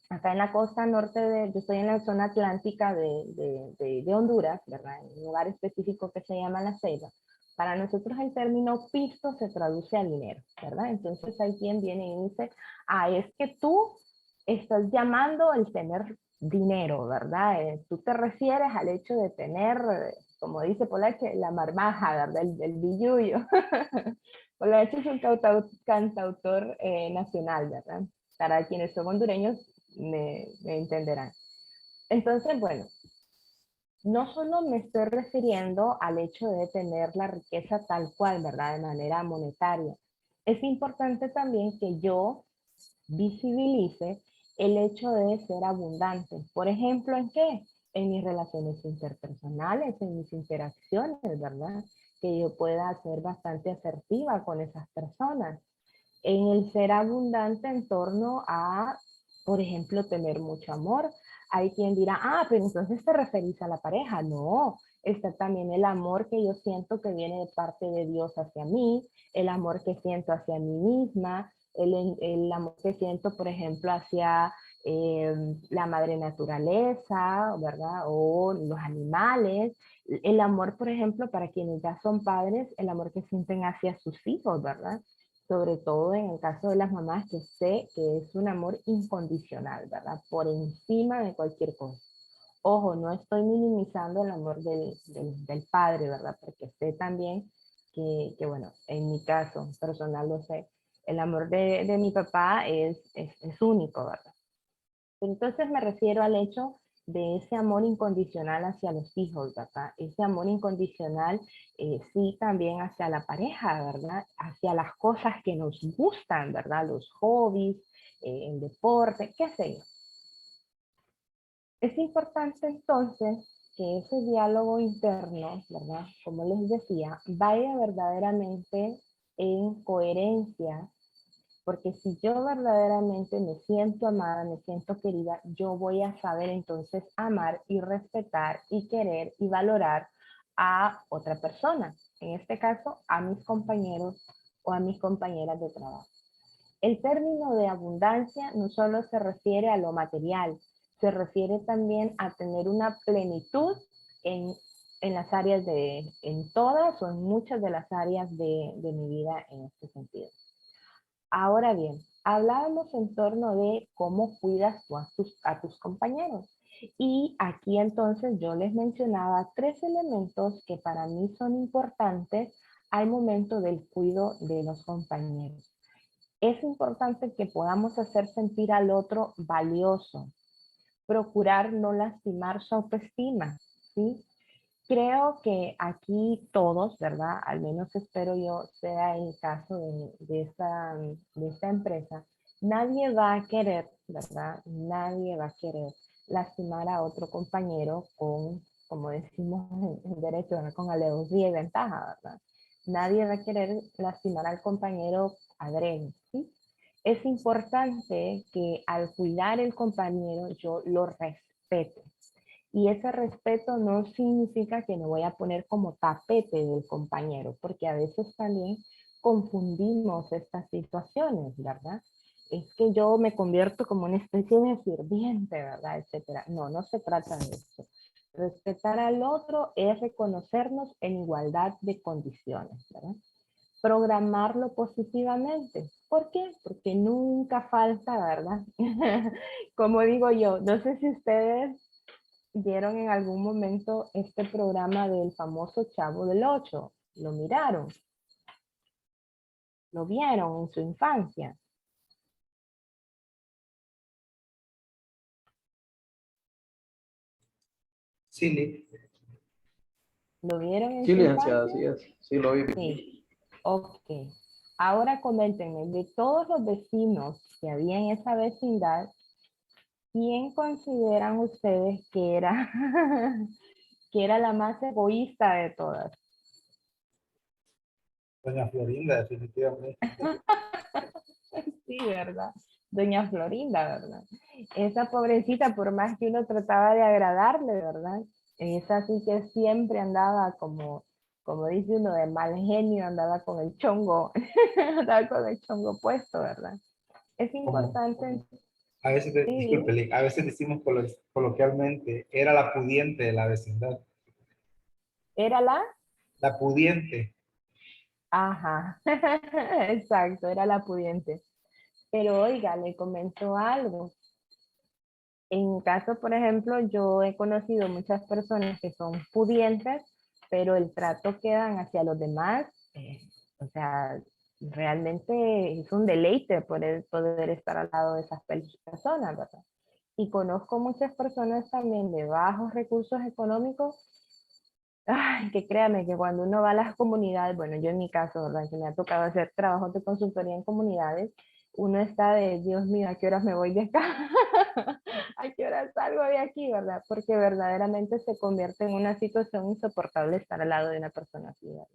acá en la costa norte, yo estoy en la zona atlántica de Honduras, ¿verdad? En un lugar específico que se llama La Ceiba. Para nosotros el término pisto se traduce a dinero, ¿verdad? Entonces hay quien viene y dice, ah, es que tú estás llamando el tener dinero, ¿verdad? Tú te refieres al hecho de tener, como dice Polache, la marmaja, ¿verdad? El billullo. Polache es un cantautor nacional, ¿verdad? Para quienes son hondureños me entenderán. Entonces, bueno, no solo me estoy refiriendo al hecho de tener la riqueza tal cual, ¿verdad? De manera monetaria. Es importante también que yo visibilice el hecho de ser abundante. Por ejemplo, ¿en qué? En mis relaciones interpersonales, en mis interacciones, ¿verdad? Que yo pueda ser bastante asertiva con esas personas. En el ser abundante en torno a, por ejemplo, tener mucho amor. Hay quien dirá, ah, pero entonces te referís a la pareja. No, está también el amor que yo siento que viene de parte de Dios hacia mí, el amor que siento hacia mí misma, el amor que siento, por ejemplo, hacia la madre naturaleza, ¿verdad? O los animales. El amor, por ejemplo, para quienes ya son padres, el amor que sienten hacia sus hijos, ¿verdad? Sobre todo en el caso de las mamás, que sé que es un amor incondicional, ¿verdad? Por encima de cualquier cosa. Ojo, no estoy minimizando el amor del padre, ¿verdad? Porque sé también que, bueno, en mi caso personal lo sé, el amor de mi papá es único, ¿verdad? Entonces me refiero al hecho de ese amor incondicional hacia los hijos, ¿verdad? Ese amor incondicional, sí, también hacia la pareja, ¿verdad? Hacia las cosas que nos gustan, ¿verdad? Los hobbies, el deporte, qué sé yo. Es importante entonces que ese diálogo interno, ¿verdad? Como les decía, vaya verdaderamente en coherencia, porque si yo verdaderamente me siento amada, me siento querida, yo voy a saber entonces amar y respetar y querer y valorar a otra persona, en este caso a mis compañeros o a mis compañeras de trabajo. El término de abundancia no solo se refiere a lo material, se refiere también a tener una plenitud en las áreas en todas o en muchas de las áreas de mi vida en este sentido. Ahora bien, hablábamos en torno de cómo cuidas tú a tus compañeros. Y aquí entonces yo les mencionaba 3 elementos que para mí son importantes al momento del cuidado de los compañeros. Es importante que podamos hacer sentir al otro valioso, procurar no lastimar su autoestima, ¿sí? Creo que aquí todos, ¿verdad? Al menos espero yo sea el caso de esta empresa. Nadie va a querer, ¿verdad? Nadie va a querer lastimar a otro compañero con, como decimos en derecho, ¿verdad? Con alevosía y ventaja, ¿verdad? Nadie va a querer lastimar al compañero adrede, ¿sí? Es importante que al cuidar el compañero yo lo respete. Y ese respeto no significa que me voy a poner como tapete del compañero, porque a veces también confundimos estas situaciones, ¿verdad? Es que yo me convierto como una especie de sirviente, ¿verdad? Etcétera. No, no se trata de eso. Respetar al otro es reconocernos en igualdad de condiciones, ¿verdad? Programarlo positivamente. ¿Por qué? Porque nunca falta, ¿verdad? Como digo yo, no sé si ustedes vieron en algún momento este programa del famoso Chavo del Ocho. ¿Lo miraron? ¿Lo vieron en su infancia?
Sí,
¿Lo vieron en
Sí,
su
licenciada, así
infancia?
es. Sí, lo vi.
Sí. Ok. Ahora coméntenme, de todos los vecinos que había en esa vecindad, ¿quién consideran ustedes que era, que era la más egoísta de todas?
Doña Florinda, definitivamente.
Sí, ¿verdad? Doña Florinda, ¿verdad? Esa pobrecita, por más que uno trataba de agradarle, ¿verdad? Esa sí que siempre andaba como dice uno, de mal genio, andaba con el chongo, andaba con el chongo puesto, ¿verdad? Es
Como,
importante,
a veces,
sí,
discúlpele, a veces decimos coloquialmente, era la pudiente de la vecindad.
era la,
La pudiente.
ajá, exacto, era la pudiente. Pero oiga, le comento algo. En mi caso, por ejemplo, yo he conocido muchas personas que son pudientes, pero el trato que dan hacia los demás, o sea, realmente es un deleite poder estar al lado de esas personas, ¿verdad? Y conozco muchas personas también de bajos recursos económicos. Ay, que créame que cuando uno va a las comunidades, bueno, yo en mi caso, ¿verdad? Que me ha tocado hacer trabajos de consultoría en comunidades, uno está de, Dios mío, ¿a qué horas me voy de acá? ¿A qué horas salgo de aquí, verdad? Porque verdaderamente se convierte en una situación insoportable estar al lado de una persona así, ¿verdad?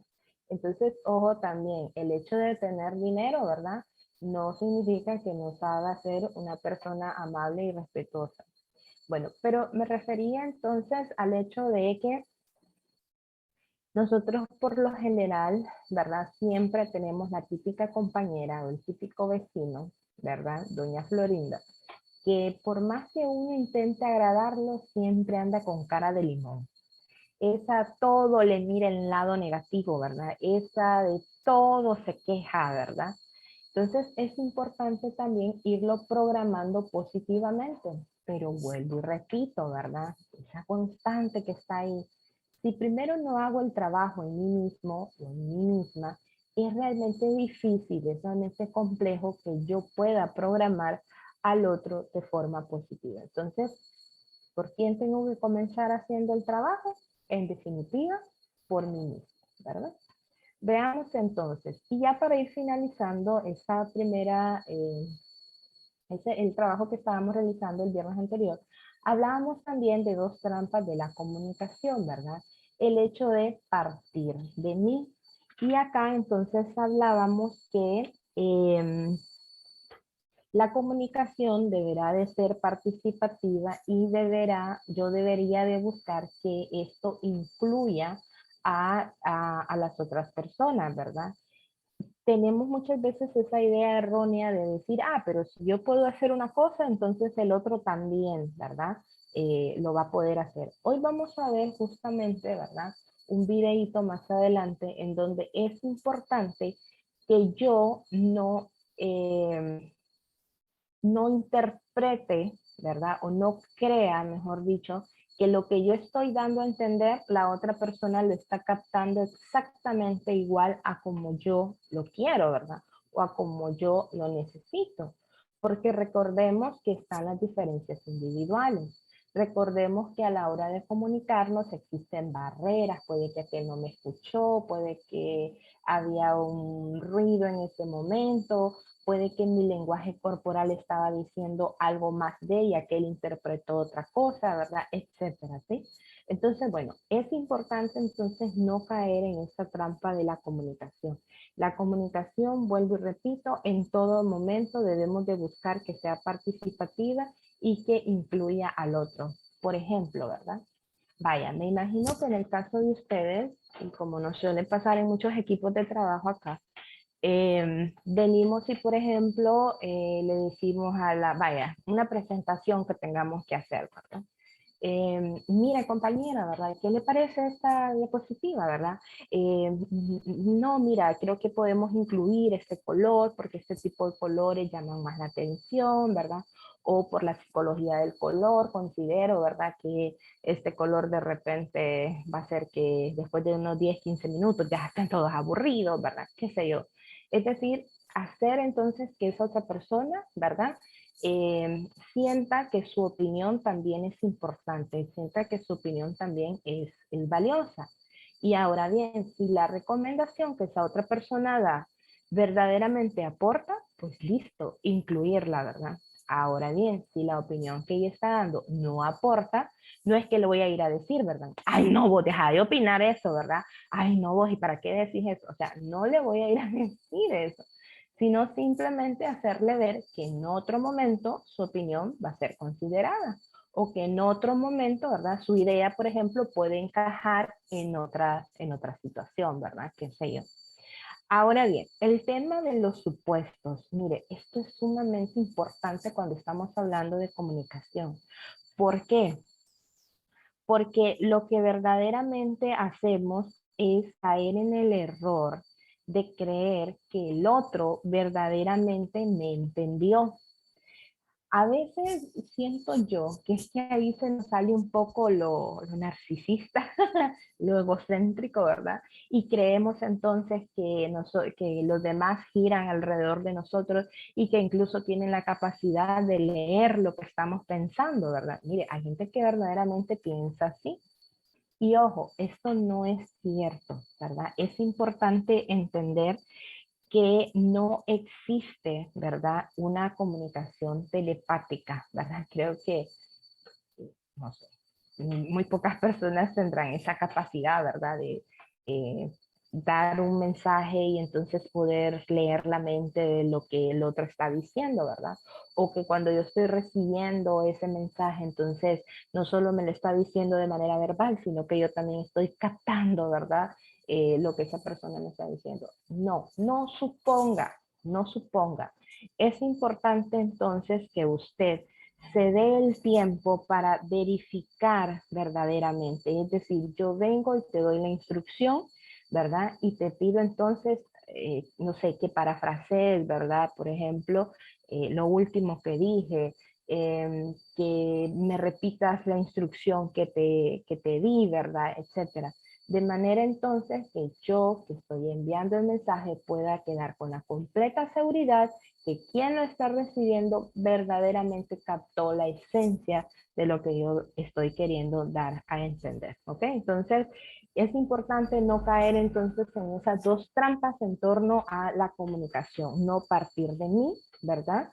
Entonces, ojo también, el hecho de tener dinero, ¿verdad? No significa que nos haga ser una persona amable y respetuosa. Bueno, pero me refería entonces al hecho de que nosotros por lo general, ¿verdad? Siempre tenemos la típica compañera o el típico vecino, ¿verdad? Doña Florinda, que por más que uno intente agradarlo, siempre anda con cara de limón. Esa todo le mira el lado negativo, ¿verdad? Esa de todo se queja, ¿verdad? Entonces es importante también irlo programando positivamente, pero vuelvo y repito, ¿verdad? Esa constante que está ahí. Si primero no hago el trabajo en mí mismo o en mí misma, es realmente difícil, es realmente complejo que yo pueda programar al otro de forma positiva. Entonces, ¿por quién tengo que comenzar haciendo el trabajo? En definitiva, por mí mismo, ¿verdad? Veamos entonces, y ya para ir finalizando esa primera, el trabajo que estábamos realizando el viernes anterior, Hablábamos también de dos trampas de la comunicación, ¿verdad? El hecho de partir de mí. Y acá entonces hablábamos que la comunicación deberá de ser participativa y yo debería de buscar que esto incluya a las otras personas, ¿verdad? Tenemos muchas veces esa idea errónea de decir, pero si yo puedo hacer una cosa, entonces el otro también, ¿verdad? Lo va a poder hacer. Hoy vamos a ver justamente, ¿verdad? Un videíto más adelante en donde es importante que yo no interprete, ¿verdad? O no crea, mejor dicho, que lo que yo estoy dando a entender, la otra persona lo está captando exactamente igual a como yo lo quiero, ¿verdad? O a como yo lo necesito. Porque recordemos que están las diferencias individuales. Recordemos que a la hora de comunicarnos existen barreras, puede que aquel no me escuchó, puede que había un ruido en ese momento, puede que mi lenguaje corporal estaba diciendo algo más de ella, que él interpretó otra cosa, ¿verdad? Etcétera, ¿sí? Entonces, bueno, es importante entonces no caer en esta trampa de la comunicación. La comunicación, vuelvo y repito, en todo momento debemos de buscar que sea participativa y que incluya al otro. Por ejemplo, ¿verdad? Vaya, me imagino que en el caso de ustedes, y como nos suele pasar en muchos equipos de trabajo acá, venimos y por ejemplo le decimos vaya, una presentación que tengamos que hacer, ¿verdad? Mira compañera, ¿verdad? ¿Qué le parece esta diapositiva, verdad? No, mira, creo que podemos incluir este color porque este tipo de colores llaman más la atención, ¿verdad? O por la psicología del color, considero, ¿verdad? Que este color de repente va a ser que después de unos 10, 15 minutos ya están todos aburridos, ¿verdad? Qué sé yo. Es decir, hacer entonces que esa otra persona, ¿verdad? Sienta que su opinión también es importante, sienta que su opinión también es valiosa. Y ahora bien, si la recomendación que esa otra persona da verdaderamente aporta, pues listo, incluirla, ¿verdad? Ahora bien, si la opinión que ella está dando no aporta, no es que le voy a ir a decir, ¿verdad? Ay, no, vos deja de opinar eso, ¿verdad? Ay, no, vos, ¿y para qué decís eso? O sea, no le voy a ir a decir eso, sino simplemente hacerle ver que en otro momento su opinión va a ser considerada o que en otro momento, ¿verdad? Su idea, por ejemplo, puede encajar en otra situación, ¿verdad? Qué sé yo. Ahora bien, el tema de los supuestos, mire, esto es sumamente importante cuando estamos hablando de comunicación. ¿Por qué? Porque lo que verdaderamente hacemos es caer en el error de creer que el otro verdaderamente me entendió. A veces siento yo que es que ahí se nos sale un poco lo narcisista, lo egocéntrico, ¿verdad? Y creemos entonces que los demás giran alrededor de nosotros y que incluso tienen la capacidad de leer lo que estamos pensando, ¿verdad? Mire, hay gente que verdaderamente piensa así. Y ojo, esto no es cierto, ¿verdad? Es importante entender que no existe, ¿verdad? Una comunicación telepática, ¿verdad? Creo que, no sé, muy pocas personas tendrán esa capacidad, ¿verdad? De dar un mensaje y entonces poder leer la mente de lo que el otro está diciendo, ¿verdad? O que cuando yo estoy recibiendo ese mensaje, entonces no solo me lo está diciendo de manera verbal, sino que yo también estoy captando, ¿verdad? Lo que esa persona me está diciendo. No, no suponga, no suponga. Es importante entonces que usted se dé el tiempo para verificar verdaderamente. Es decir, yo vengo y te doy la instrucción, ¿verdad? Y te pido entonces, no sé, que parafrasees, ¿verdad? Por ejemplo, lo último que dije, que me repitas la instrucción que te di, ¿verdad? Etcétera. De manera entonces que yo, que estoy enviando el mensaje, pueda quedar con la completa seguridad que quien lo está recibiendo verdaderamente captó la esencia de lo que yo estoy queriendo dar a entender, ¿ok? Entonces, es importante no caer entonces en esas dos trampas en torno a la comunicación, no partir de mí, ¿verdad?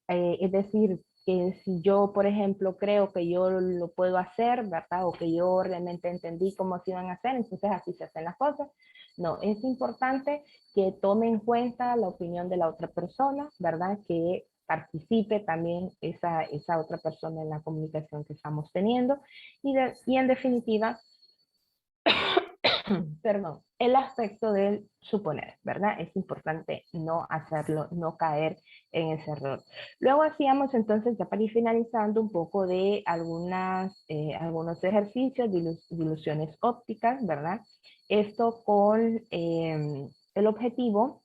Es decir, que si yo, por ejemplo, creo que yo lo puedo hacer, ¿verdad? O que yo realmente entendí cómo se iban a hacer, entonces así se hacen las cosas. No, es importante que tome en cuenta la opinión de la otra persona, ¿verdad? Que participe también esa otra persona en la comunicación que estamos teniendo. Y en definitiva, perdón, el aspecto del suponer, ¿verdad? Es importante no hacerlo, no caer en ese error. Luego hacíamos entonces, ya para ir finalizando, un poco de algunos ejercicios de ilusiones ópticas, ¿verdad? Esto con el objetivo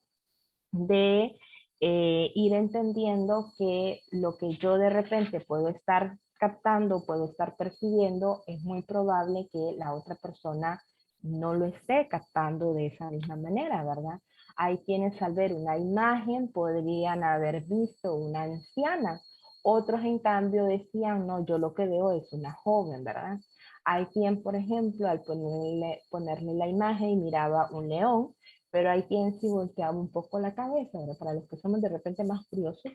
de ir entendiendo que lo que yo de repente puedo estar captando, puedo estar percibiendo, es muy probable que la otra persona no lo esté captando de esa misma manera, ¿verdad? Hay quienes al ver una imagen podrían haber visto una anciana, otros en cambio decían, no, yo lo que veo es una joven, ¿verdad? Hay quien, por ejemplo, al ponerle la imagen y miraba un león, pero hay quien sí volteaba un poco la cabeza, ¿verdad? Para los que somos de repente más curiosos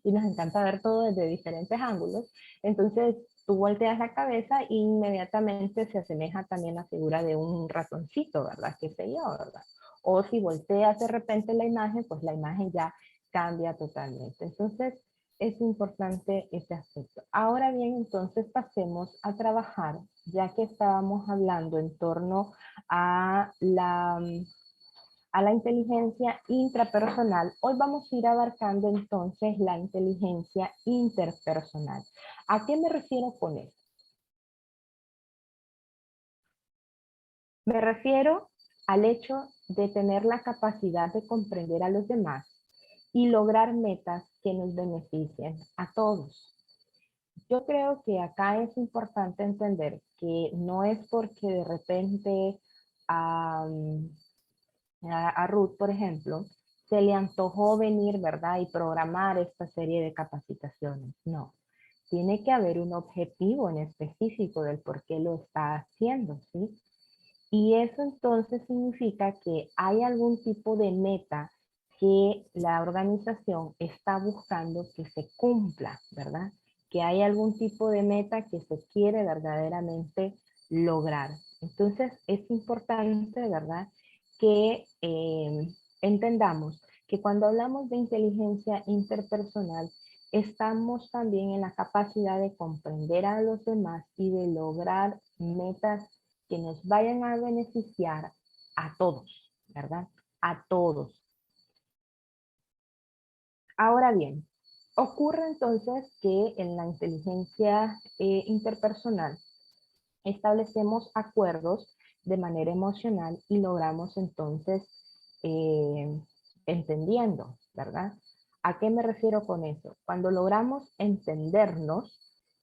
y nos encanta ver todo desde diferentes ángulos, entonces tú volteas la cabeza e inmediatamente se asemeja también la figura de un ratoncito, ¿verdad? Qué sé yo, ¿verdad? O si volteas de repente la imagen, pues la imagen ya cambia totalmente. Entonces es importante ese aspecto. Ahora bien, entonces pasemos a trabajar, ya que estábamos hablando en torno a la inteligencia intrapersonal. Hoy vamos a ir abarcando entonces la inteligencia interpersonal. ¿A qué me refiero con esto? Me refiero al hecho de tener la capacidad de comprender a los demás y lograr metas que nos beneficien a todos. Yo creo que acá es importante entender que no es porque de repente a Ruth, por ejemplo, se le antojó venir, ¿verdad? Y programar esta serie de capacitaciones. No, tiene que haber un objetivo en específico del por qué lo está haciendo, ¿sí? Y eso entonces significa que hay algún tipo de meta que la organización está buscando que se cumpla, ¿verdad? Que hay algún tipo de meta que se quiere verdaderamente lograr. Entonces es importante, ¿verdad? Que entendamos que cuando hablamos de inteligencia interpersonal, estamos también en la capacidad de comprender a los demás y de lograr metas que nos vayan a beneficiar a todos, ¿verdad? A todos. Ahora bien, ocurre entonces que en la inteligencia interpersonal establecemos acuerdos de manera emocional y logramos entonces entendiendo, ¿verdad? ¿A qué me refiero con eso? Cuando logramos entendernos,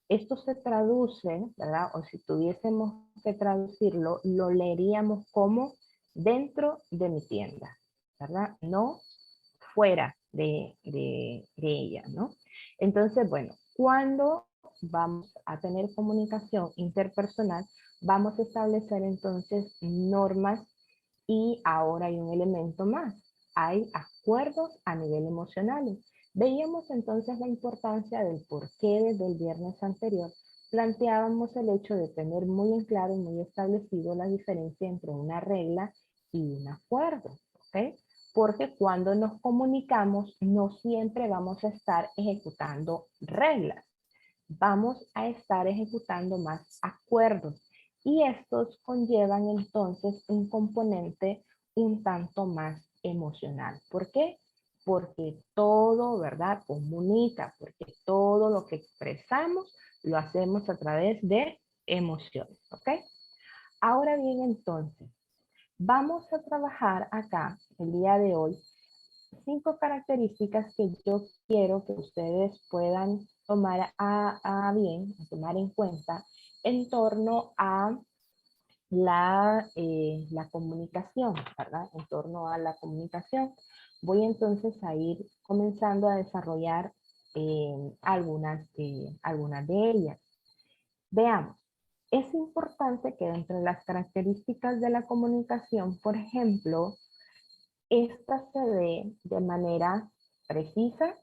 esto se traduce, ¿verdad? O si tuviésemos que traducirlo, lo leeríamos como dentro de mi tienda, ¿verdad? No fuera de ella, ¿no? Entonces, bueno, cuando vamos a tener comunicación interpersonal, vamos a establecer entonces normas y ahora hay un elemento más. Hay acuerdos a nivel emocional. Veíamos entonces la importancia del por qué desde el viernes anterior planteábamos el hecho de tener muy en claro y muy establecido la diferencia entre una regla y un acuerdo, ¿ok? Porque cuando nos comunicamos no siempre vamos a estar ejecutando reglas, vamos a estar ejecutando más acuerdos y estos conllevan entonces un componente un tanto más emocional. ¿Por qué? Porque todo, ¿verdad? Comunica, porque todo lo que expresamos lo hacemos a través de emociones, ¿ok? Ahora bien, entonces, vamos a trabajar acá, el día de hoy, 5 características que yo quiero que ustedes puedan tomar a bien, a tomar en cuenta en torno a la comunicación, ¿verdad? En torno a la comunicación. Voy entonces a ir comenzando a desarrollar algunas de ellas. Veamos. Es importante que entre las características de la comunicación, por ejemplo, esta se dé de manera precisa,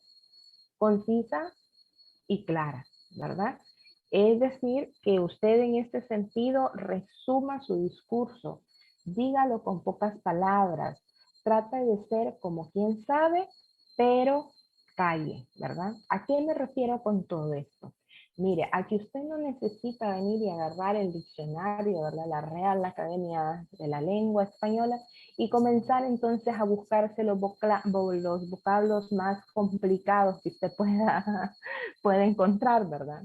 concisa y claras, ¿verdad? Es decir, que usted en este sentido resuma su discurso, dígalo con pocas palabras, trata de ser como quien sabe, pero calle, ¿verdad? ¿A qué me refiero con todo esto? Mire, aquí usted no necesita venir y agarrar el diccionario, ¿verdad? La Real Academia de la Lengua Española y comenzar entonces a buscarse los vocablos más complicados que usted pueda encontrar, ¿verdad?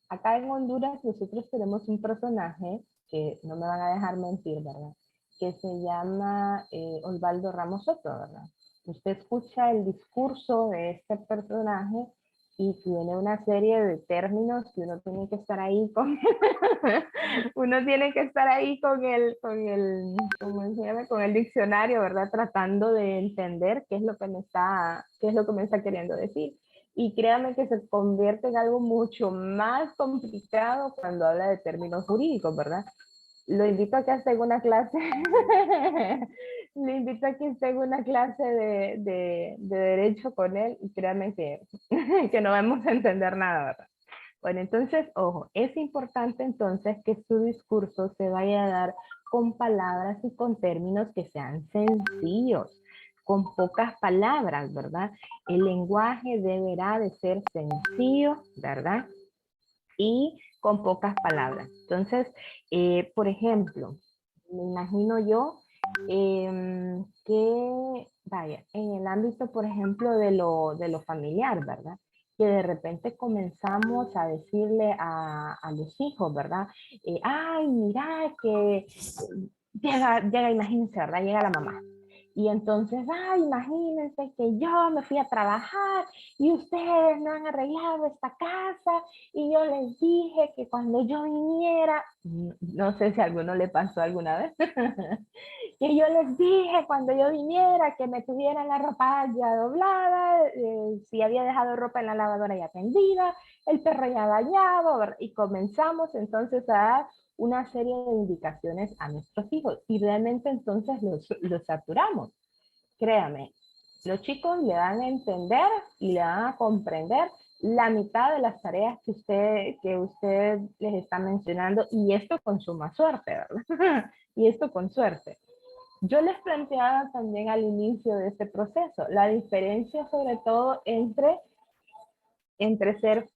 Acá en Honduras nosotros tenemos un personaje que no me van a dejar mentir, ¿verdad? Que se llama Osvaldo Ramos Soto, ¿verdad? Usted escucha el discurso de este personaje y tiene una serie de términos que uno tiene que estar ahí con uno tiene que estar ahí ¿cómo se llama? Con el diccionario, ¿verdad? Tratando de entender qué es lo que me está queriendo decir. Y créame que se convierte en algo mucho más complicado cuando habla de términos jurídicos, ¿verdad? Lo invito a que esté en una clase, le invito a que esté en una clase de derecho con él y créanme que, que no vamos a entender nada, ¿verdad? Bueno, entonces, ojo, es importante entonces que su discurso se vaya a dar con palabras y con términos que sean sencillos, con pocas palabras, ¿verdad? El lenguaje deberá de ser sencillo, ¿verdad? Y con pocas palabras. Entonces, por ejemplo, me imagino yo que, vaya, en el ámbito, por ejemplo, de lo familiar, ¿verdad? Que de repente comenzamos a decirle a los hijos, ¿verdad? Ay, mira que llega, imagínense, ¿verdad? Llega la mamá. Y entonces, ay, imagínense que yo me fui a trabajar y ustedes no han arreglado esta casa y yo les dije que cuando yo viniera, no sé si a alguno le pasó alguna vez, que yo les dije cuando yo viniera que me tuvieran la ropa ya doblada, si había dejado ropa en la lavadora ya tendida, el perro ya bañado, ¿verdad? Y comenzamos entonces a dar una serie de indicaciones a nuestros hijos y realmente entonces los saturamos. Créame, los chicos le van a entender y le van a comprender la mitad de las tareas que usted les está mencionando y esto con suma suerte, ¿verdad? Y esto con suerte. Yo les planteaba también al inicio de este proceso la diferencia sobre todo entre ser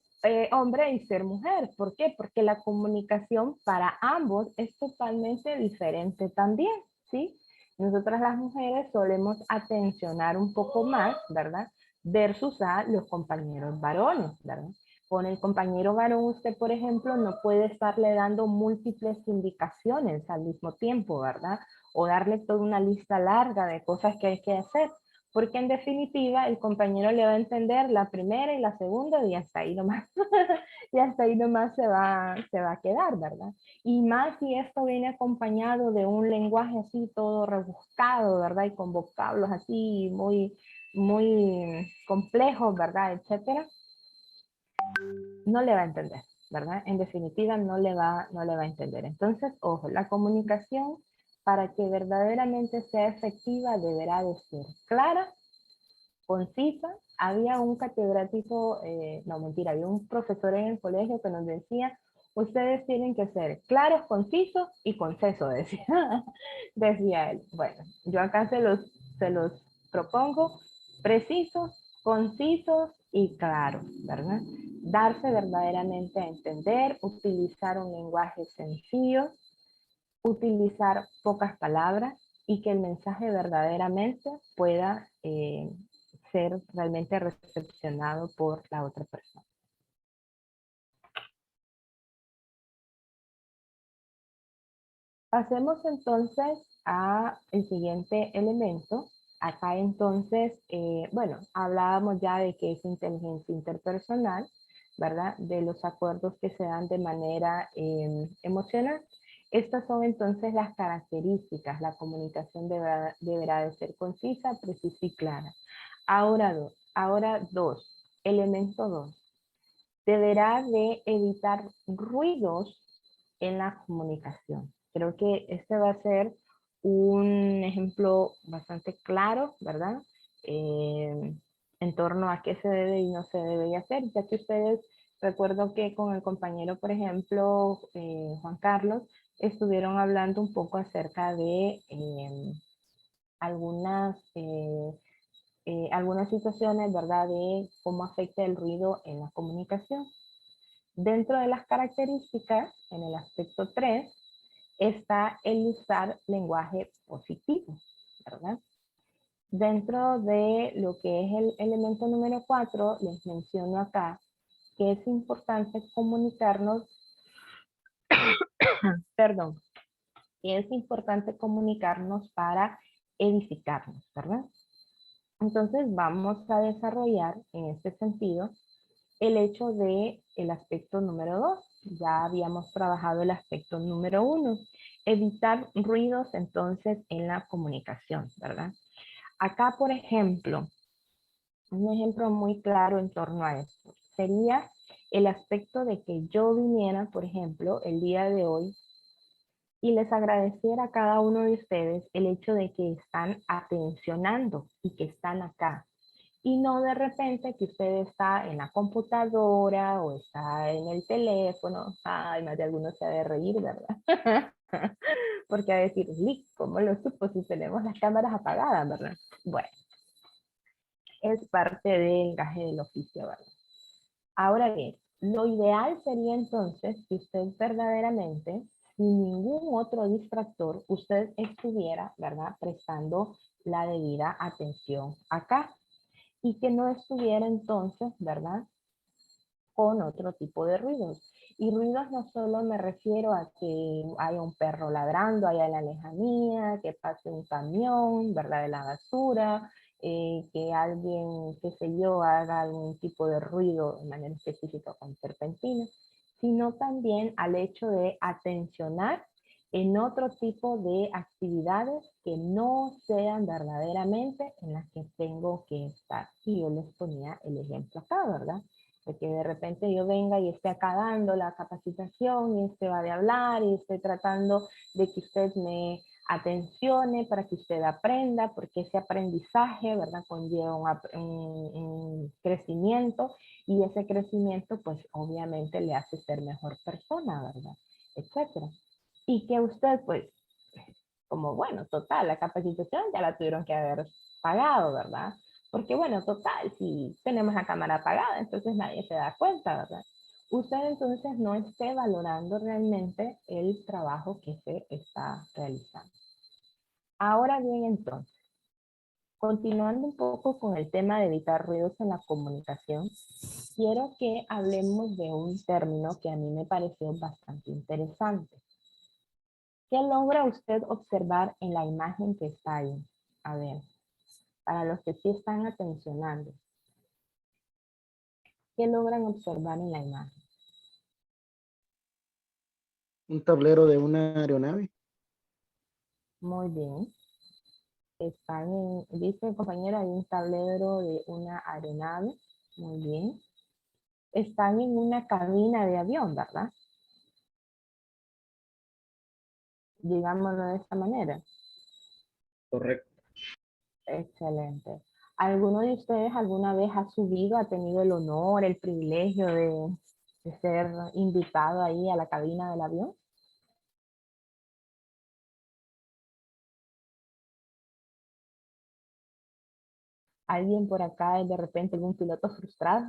hombre y ser mujer. ¿Por qué? Porque la comunicación para ambos es totalmente diferente también, ¿sí? Nosotras las mujeres solemos atencionar un poco más, ¿verdad? Versus a los compañeros varones, ¿verdad? Con el compañero varón usted, por ejemplo, no puede estarle dando múltiples indicaciones al mismo tiempo, ¿verdad? O darle toda una lista larga de cosas que hay que hacer porque en definitiva el compañero le va a entender la primera y la segunda y hasta ahí nomás, y hasta ahí nomás se va a quedar, ¿verdad? Y más si esto viene acompañado de un lenguaje así todo rebuscado, ¿verdad? Y con vocablos así muy, muy complejos, ¿verdad? Etcétera, no le va a entender, ¿verdad? En definitiva no le va a entender. Entonces, ojo, la comunicación para que verdaderamente sea efectiva deberá de ser clara, concisa. Había un catedrático, no mentira, había un profesor en el colegio que nos decía, ustedes tienen que ser claros, concisos y concisos, decía, decía él. Bueno, yo acá se los propongo, precisos, concisos y claros, ¿verdad? Darse verdaderamente a entender, utilizar un lenguaje sencillo, utilizar pocas palabras y que el mensaje verdaderamente pueda ser realmente recepcionado por la otra persona. Pasemos entonces a el siguiente elemento. Acá entonces, bueno, hablábamos ya de que es inteligencia interpersonal, ¿verdad? De los acuerdos que se dan de manera emocional. Estas son entonces las características. La comunicación deberá de ser concisa, precisa y clara. Ahora dos, elemento 2. Deberá de evitar ruidos en la comunicación. Creo que este va a ser un ejemplo bastante claro, ¿verdad? En torno a qué se debe y no se debe hacer, ya que ustedes Recuerdo que con el compañero, por ejemplo, Juan Carlos, estuvieron hablando un poco acerca de algunas situaciones, ¿verdad? De cómo afecta el ruido en la comunicación. Dentro de las características, en el aspecto 3, está el usar lenguaje positivo, ¿verdad? Dentro de lo que es el elemento número 4, les menciono acá que es importante comunicarnos, perdón, que es importante comunicarnos para edificarnos, ¿verdad? Entonces vamos a desarrollar en este sentido el hecho de el aspecto número 2. Ya habíamos trabajado el aspecto número 1. Evitar ruidos entonces en la comunicación, ¿verdad? Acá, por ejemplo, un ejemplo muy claro en torno a esto sería el aspecto de que yo viniera, por ejemplo, el día de hoy y les agradeciera a cada uno de ustedes el hecho de que están atencionando y que están acá. Y no de repente que usted está en la computadora o está en el teléfono. Ay, más de algunos se ha de reír, ¿verdad? Porque a decir, ¿cómo lo supo si tenemos las cámaras apagadas, verdad? Bueno, es parte del gaje del oficio, ¿verdad? Ahora bien, lo ideal sería entonces que usted verdaderamente, sin ningún otro distractor, usted estuviera, ¿verdad?, prestando la debida atención acá. Y que no estuviera entonces, ¿verdad?, con otro tipo de ruidos. Y ruidos no solo me refiero a que haya un perro ladrando allá en la lejanía, que pase un camión, ¿verdad?, de la basura, que alguien, qué sé yo, haga algún tipo de ruido de manera específica con serpentina, sino también al hecho de atencionar en otro tipo de actividades que no sean verdaderamente en las que tengo que estar. Y yo les ponía el ejemplo acá, ¿verdad? De que de repente yo venga y esté acá dando la capacitación y usted va de hablar y esté tratando de que usted me atencione para que usted aprenda, porque ese aprendizaje, ¿verdad?, conlleva un crecimiento y ese crecimiento pues obviamente le hace ser mejor persona, ¿verdad?, etcétera. Y que usted pues, como bueno, total, la capacitación ya la tuvieron que haber pagado, ¿verdad? Porque bueno, total, si tenemos la cámara apagada, entonces nadie se da cuenta, ¿verdad? Usted entonces no esté valorando realmente el trabajo que se está realizando. Ahora bien, entonces, continuando un poco con el tema de evitar ruidos en la comunicación, quiero que hablemos de un término que a mí me pareció bastante interesante. ¿Qué logra usted observar en la imagen que está ahí? A ver, para los que sí están atencionando, ¿qué logran observar en la imagen?
Un tablero de una aeronave.
Muy bien. Dice el compañero, hay un tablero de una aeronave. Muy bien. Están en una cabina de avión, ¿verdad? Digámoslo de esta manera.
Correcto.
Excelente. ¿Alguno de ustedes alguna vez ha subido, ha tenido el honor, el privilegio de ser invitado ahí a la cabina del avión? ¿Alguien por acá es de repente algún piloto frustrado?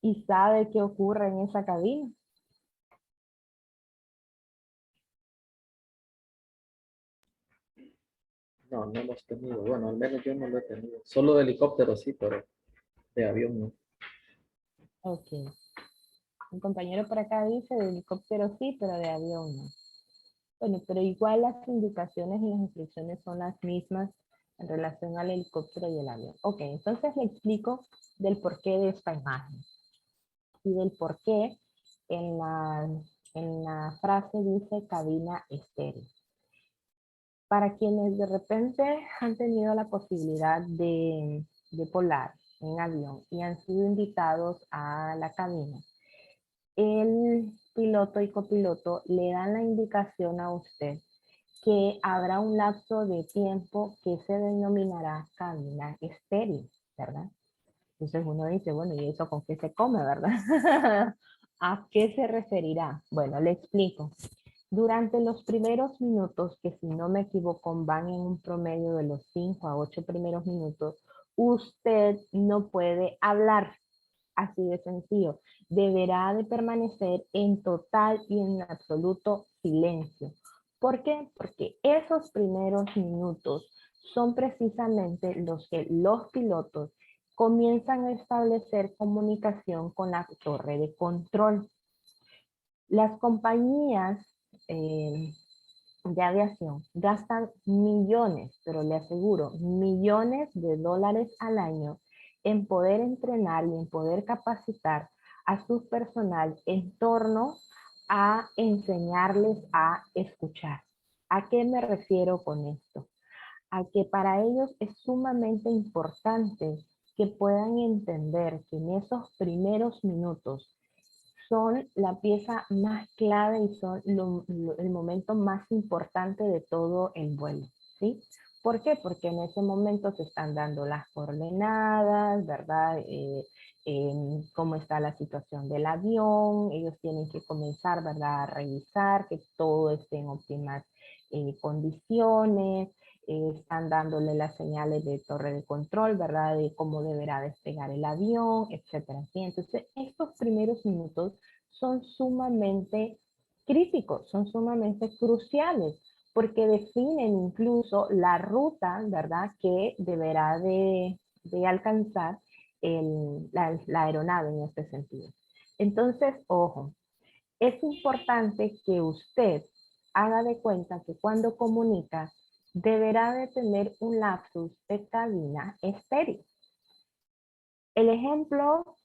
¿Y sabe qué ocurre en esa cabina?
No, no hemos tenido. Bueno, al menos yo no lo he tenido. Solo de helicóptero sí, pero de avión no.
Ok. Un compañero por acá dice de helicóptero sí, pero de avión no. Bueno, pero igual las indicaciones y las instrucciones son las mismas en relación al helicóptero y el avión. Ok, entonces le explico del porqué de esta imagen y del porqué en la frase dice cabina estéreo. Para quienes de repente han tenido la posibilidad de volar en avión y han sido invitados a la cabina, el piloto y copiloto le dan la indicación a usted que habrá un lapso de tiempo que se denominará cabina estéreo, ¿verdad? Entonces uno dice, bueno, ¿y eso con qué se come, verdad? ¿A qué se referirá? Bueno, le explico. Durante los primeros minutos, que si no me equivoco van en un promedio de los 5 a 8 primeros minutos, usted no puede hablar, así de sencillo. Deberá de permanecer en total y en absoluto silencio. ¿Por qué? Porque esos primeros minutos son precisamente los que los pilotos comienzan a establecer comunicación con la torre de control. Las compañías de aviación gastan millones, pero le aseguro, millones de dólares al año en poder entrenar y en poder capacitar a su personal en torno a enseñarles a escuchar. ¿A qué me refiero con esto? A que para ellos es sumamente importante que puedan entender que en esos primeros minutos son la pieza más clave y son el momento más importante de todo el vuelo, ¿sí? ¿Por qué? Porque en ese momento se están dando las coordenadas, ¿verdad? Cómo está la situación del avión, ellos tienen que comenzar, ¿verdad? A revisar que todo esté en óptimas condiciones, están dándole las señales de torre de control, ¿verdad? De cómo deberá despegar el avión, etcétera. ¿Sí? Entonces, estos primeros minutos son sumamente críticos, son sumamente cruciales, porque definen incluso la ruta, ¿verdad? Que deberá de alcanzar la aeronave en este sentido. Entonces, ojo, es importante que usted haga de cuenta que cuando comunica, deberá de tener un lapsus de cabina estéreo. El ejemplo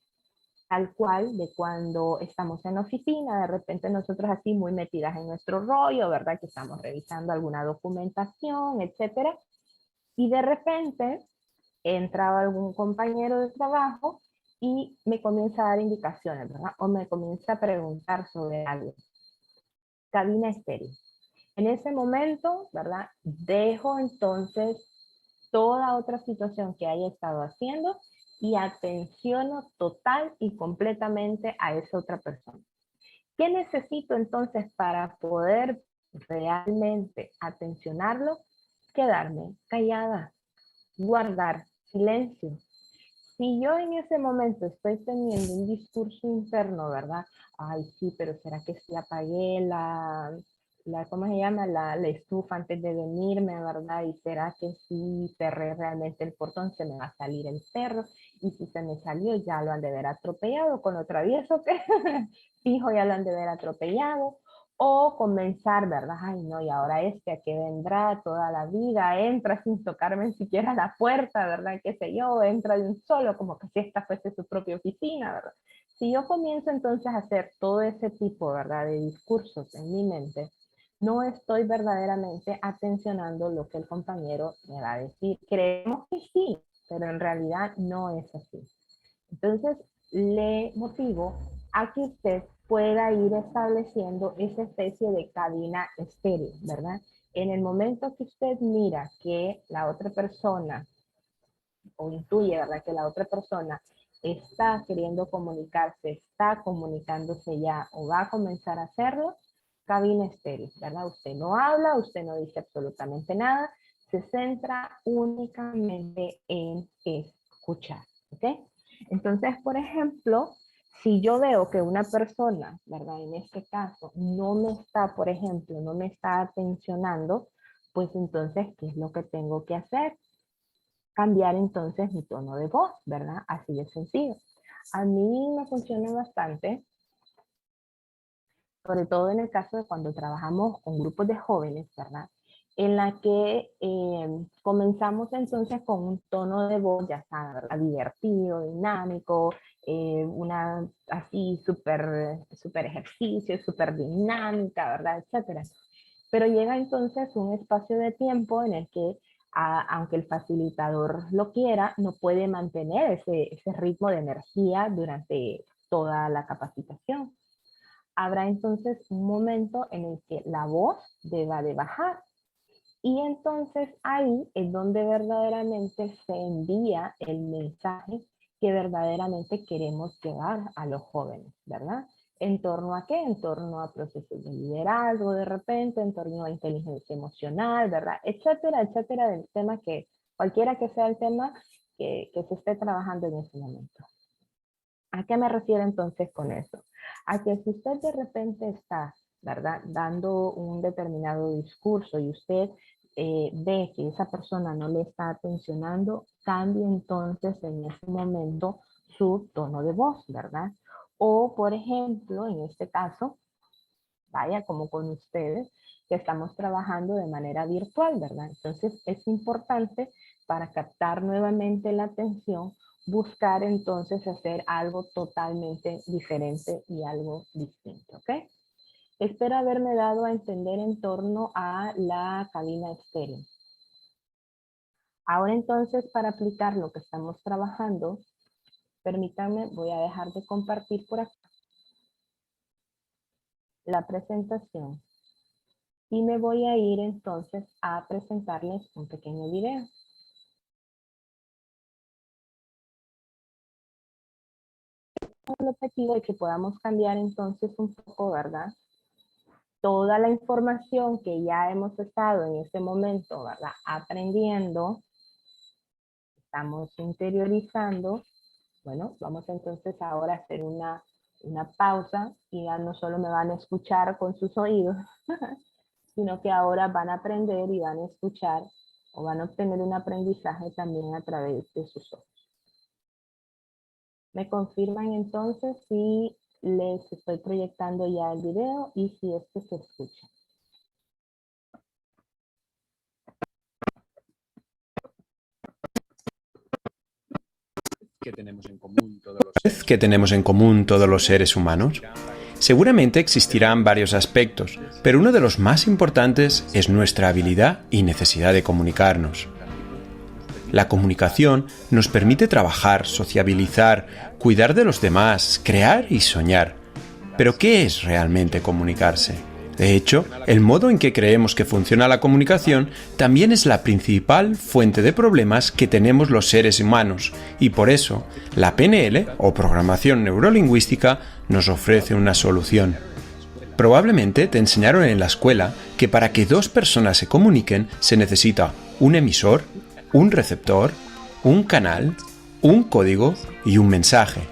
tal cual de cuando estamos en la oficina, de repente nosotros así muy metidas en nuestro rollo, ¿verdad? Que estamos revisando alguna documentación, etcétera. Y de repente entraba algún compañero de trabajo y me comienza a dar indicaciones, ¿verdad? O me comienza a preguntar sobre algo. Cabina estéreo. En ese momento, ¿verdad? Dejo entonces toda otra situación que haya estado haciendo y atenciono total y completamente a esa otra persona. ¿Qué necesito entonces para poder realmente atencionarlo? Quedarme callada, guardar silencio. Si yo en ese momento estoy teniendo un discurso interno, ¿verdad? Ay, sí, pero ¿será que si apagué ¿cómo se llama? La estufa antes de venirme, ¿verdad? ¿Y será que si cerré realmente el portón se me va a salir el perro? Y si se me salió, ya lo han de ver atropellado con lo travieso que fijo, ya lo han de ver atropellado. O comenzar, ¿verdad? Ay, no, y ahora ¿a qué vendrá toda la vida? Entra sin tocarme ni siquiera la puerta, ¿verdad? Qué sé yo, entra de un solo, como que si esta fuese su propia oficina, ¿verdad? Si yo comienzo entonces a hacer todo ese tipo, ¿verdad? De discursos en mi mente, no estoy verdaderamente atencionando lo que el compañero me va a decir. Creemos que sí, pero en realidad no es así. Entonces, le motivo a que usted pueda ir estableciendo esa especie de cabina estéreo, ¿verdad? En el momento que usted mira que la otra persona, o intuye, ¿verdad? Que la otra persona está queriendo comunicarse, está comunicándose ya o va a comenzar a hacerlo, cabina estéreo, ¿verdad? Usted no habla, usted no dice absolutamente nada, se centra únicamente en escuchar, ¿ok? Entonces, por ejemplo, si yo veo que una persona, ¿verdad? En este caso, no me está, por ejemplo, no me está atencionando, pues entonces, ¿qué es lo que tengo que hacer? Cambiar entonces mi tono de voz, ¿verdad? Así de sencillo. A mí me funciona bastante, sobre todo en el caso de cuando trabajamos con grupos de jóvenes, ¿verdad? En la que comenzamos entonces con un tono de voz, ya está, ¿verdad? Divertido, dinámico, una así súper ejercicio, súper dinámica, ¿verdad? Etcétera. Pero llega entonces un espacio de tiempo en el que, aunque el facilitador lo quiera, no puede mantener ese ritmo de energía durante toda la capacitación. Habrá entonces un momento en el que la voz deba de bajar. Y entonces ahí es donde verdaderamente se envía el mensaje que verdaderamente queremos llevar a los jóvenes, ¿verdad? ¿En torno a qué? En torno a procesos de liderazgo de repente, en torno a inteligencia emocional, ¿verdad? Etcétera, etcétera, del tema que, cualquiera que sea el tema que se esté trabajando en ese momento. ¿A qué me refiero entonces con eso? A que si usted de repente está, ¿verdad?, dando un determinado discurso y usted ve que esa persona no le está atencionando, cambie entonces en ese momento su tono de voz, ¿verdad? O, por ejemplo, en este caso, vaya como con ustedes, que estamos trabajando de manera virtual, ¿verdad? Entonces es importante para captar nuevamente la atención, buscar entonces hacer algo totalmente diferente y algo distinto, ¿ok? Espero haberme dado a entender en torno a la cabina estéreo. Ahora entonces, para aplicar lo que estamos trabajando, permítanme, voy a dejar de compartir por acá la presentación y me voy a ir entonces a presentarles un pequeño video. El objetivo es que podamos cambiar entonces un poco, ¿verdad?, toda la información que ya hemos estado en este momento, ¿verdad?, aprendiendo, estamos interiorizando. Bueno, vamos entonces ahora a hacer una pausa y ya no solo me van a escuchar con sus oídos, sino que ahora van a aprender y van a escuchar o van a obtener un aprendizaje también a través de sus ojos. Me confirman entonces si les estoy proyectando ya el video y si este se escucha.
¿Qué tenemos en común todos los seres humanos? Seguramente existirán varios aspectos, pero uno de los más importantes es nuestra habilidad y necesidad de comunicarnos. La comunicación nos permite trabajar, sociabilizar, cuidar de los demás, crear y soñar. ¿Pero qué es realmente comunicarse? De hecho, el modo en que creemos que funciona la comunicación también es la principal fuente de problemas que tenemos los seres humanos, y por eso la PNL, o programación neurolingüística, nos ofrece una solución. Probablemente te enseñaron en la escuela que para que dos personas se comuniquen se necesita un emisor, un receptor, un canal, un código y un mensaje.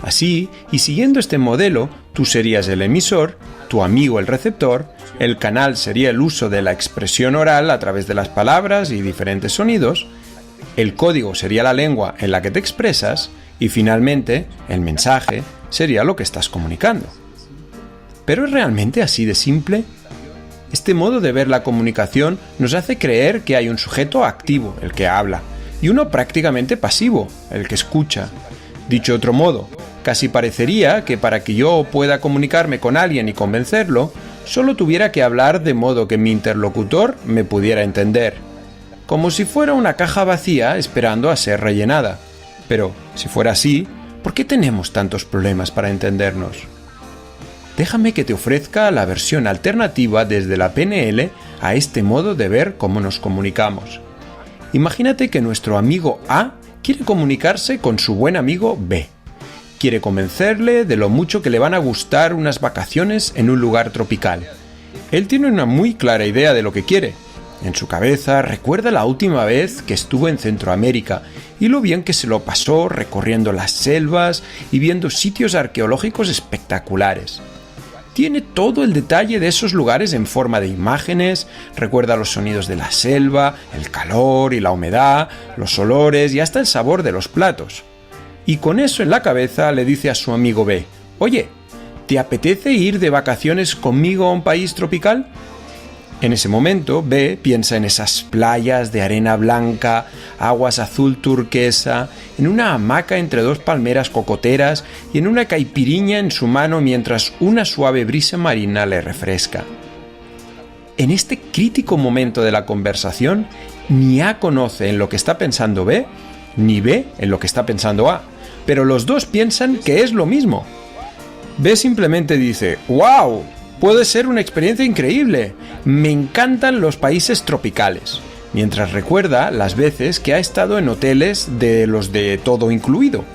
Así, y siguiendo este modelo, tú serías el emisor, tu amigo el receptor, el canal sería el uso de la expresión oral a través de las palabras y diferentes sonidos, el código sería la lengua en la que te expresas y finalmente el mensaje sería lo que estás comunicando. ¿Pero es realmente así de simple? Este modo de ver la comunicación nos hace creer que hay un sujeto activo, el que habla, y uno prácticamente pasivo, el que escucha. Dicho de otro modo, casi parecería que para que yo pueda comunicarme con alguien y convencerlo, solo tuviera que hablar de modo que mi interlocutor me pudiera entender. Como si fuera una caja vacía esperando a ser rellenada. Pero, si fuera así, ¿por qué tenemos tantos problemas para entendernos? Déjame que te ofrezca la versión alternativa desde la PNL a este modo de ver cómo nos comunicamos. Imagínate que nuestro amigo A quiere comunicarse con su buen amigo B. Quiere convencerle de lo mucho que le van a gustar unas vacaciones en un lugar tropical. Él tiene una muy clara idea de lo que quiere. En su cabeza recuerda la última vez que estuvo en Centroamérica y lo bien que se lo pasó recorriendo las selvas y viendo sitios arqueológicos espectaculares. Tiene todo el detalle de esos lugares en forma de imágenes, recuerda los sonidos de la selva, el calor y la humedad, los olores y hasta el sabor de los platos. Y con eso en la cabeza le dice a su amigo B, «Oye, ¿te apetece ir de vacaciones conmigo a un país tropical?» En ese momento, B piensa en esas playas de arena blanca, aguas azul turquesa, en una hamaca entre dos palmeras cocoteras y en una caipiriña en su mano mientras una suave brisa marina le refresca. En este crítico momento de la conversación, ni A conoce en lo que está pensando B, ni B en lo que está pensando A, pero los dos piensan que es lo mismo. B simplemente dice, «¡Wow! Puede ser una experiencia increíble. Me encantan los países tropicales», mientras recuerda las veces que ha estado en hoteles de los de todo incluido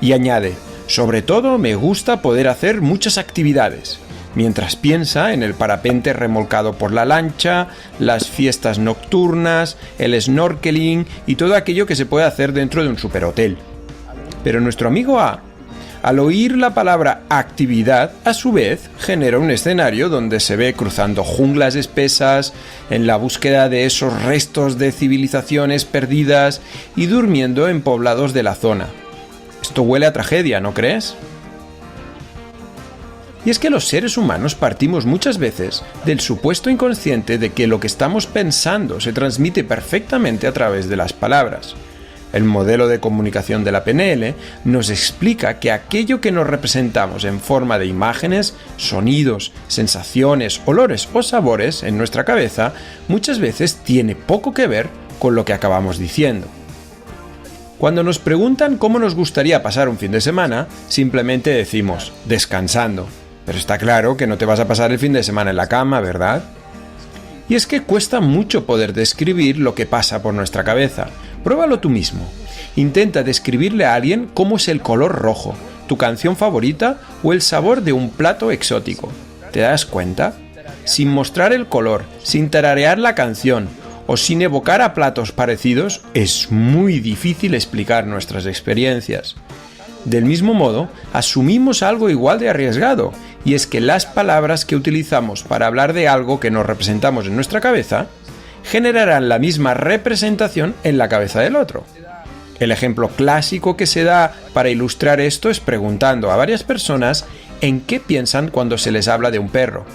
Y añade, sobre todo me gusta poder hacer muchas actividades, mientras piensa en el parapente remolcado por la lancha, las fiestas nocturnas, el snorkeling y todo aquello que se puede hacer dentro de un superhotel. Pero nuestro amigo A, al oír la palabra actividad, a su vez genera un escenario donde se ve cruzando junglas espesas, en la búsqueda de esos restos de civilizaciones perdidas y durmiendo en poblados de la zona. Esto huele a tragedia, ¿no crees? Y es que los seres humanos partimos muchas veces del supuesto inconsciente de que lo que estamos pensando se transmite perfectamente a través de las palabras. El modelo de comunicación de la PNL nos explica que aquello que nos representamos en forma de imágenes, sonidos, sensaciones, olores o sabores en nuestra cabeza muchas veces tiene poco que ver con lo que acabamos diciendo. Cuando nos preguntan cómo nos gustaría pasar un fin de semana, simplemente decimos descansando. Pero está claro que no te vas a pasar el fin de semana en la cama, ¿verdad? Y es que cuesta mucho poder describir lo que pasa por nuestra cabeza. Pruébalo tú mismo. Intenta describirle a alguien cómo es el color rojo, tu canción favorita o el sabor de un plato exótico. ¿Te das cuenta? Sin mostrar el color, sin tararear la canción o sin evocar a platos parecidos, es muy difícil explicar nuestras experiencias. Del mismo modo, asumimos algo igual de arriesgado, y es que las palabras que utilizamos para hablar de algo que nos representamos en nuestra cabeza generarán la misma representación en la cabeza del otro. El ejemplo clásico que se da para ilustrar esto es preguntando a varias personas en qué piensan cuando se les habla de un perro.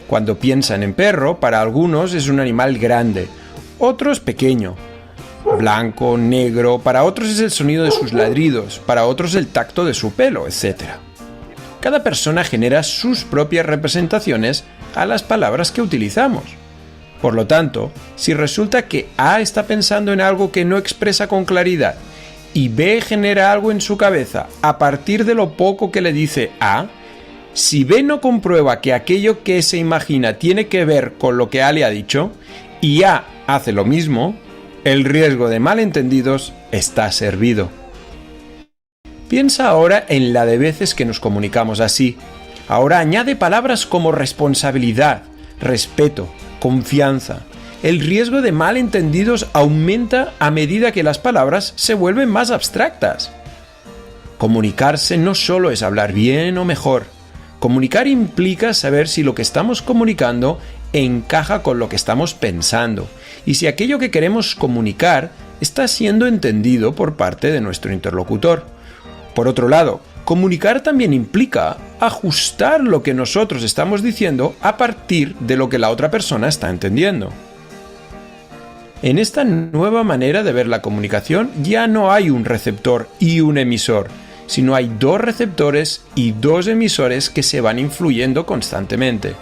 Cuando piensan en perro, para algunos es un animal grande, otros pequeño, blanco, negro, para otros es el sonido de sus ladridos, para otros el tacto de su pelo, etc. Cada persona genera sus propias representaciones a las palabras que utilizamos. Por lo tanto, si resulta que A está pensando en algo que no expresa con claridad y B genera algo en su cabeza a partir de lo poco que le dice A, si B no comprueba que aquello que se imagina tiene que ver con lo que A le ha dicho y A hace lo mismo, el riesgo de malentendidos está servido. Piensa ahora en la de veces que nos comunicamos así. Ahora añade palabras como responsabilidad, respeto, confianza. El riesgo de malentendidos aumenta a medida que las palabras se vuelven más abstractas. Comunicarse no solo es hablar bien o mejor. Comunicar implica saber si lo que estamos comunicando encaja con lo que estamos pensando y si aquello que queremos comunicar está siendo entendido por parte de nuestro interlocutor. Por otro lado, comunicar también implica ajustar lo que nosotros estamos diciendo a partir de lo que la otra persona está entendiendo. En esta nueva manera de ver la comunicación ya no hay un receptor y un emisor, sino hay dos receptores y dos emisores que se van influyendo constantemente.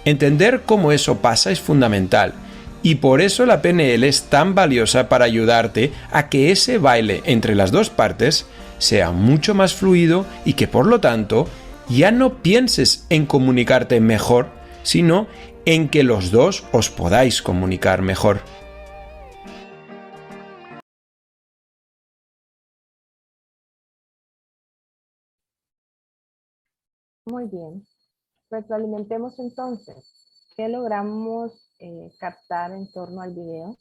Entender cómo eso pasa es fundamental, y por eso la PNL es tan valiosa para ayudarte a que ese baile entre las dos partes sea mucho más fluido y que por lo tanto ya no pienses en comunicarte mejor, sino en que los dos os podáis comunicar mejor.
Muy bien. Retroalimentemos entonces. ¿Qué logramos captar en torno al video?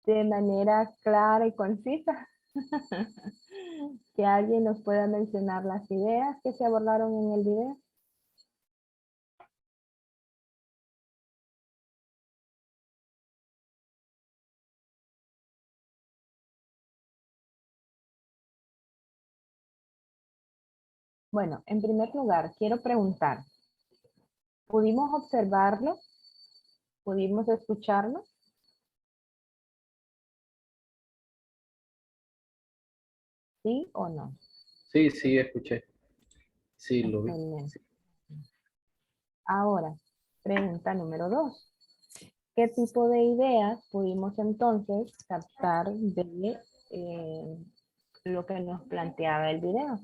De manera clara y concisa. Que alguien nos pueda mencionar las ideas que se abordaron en el video. Bueno, en primer lugar, quiero preguntar, ¿pudimos observarlo? ¿Pudimos escucharlo? ¿Sí o no?
Sí, sí, escuché. Sí, lo vi.
Excelente. Ahora, pregunta número 2. ¿Qué tipo de ideas pudimos entonces captar de lo que nos planteaba el video?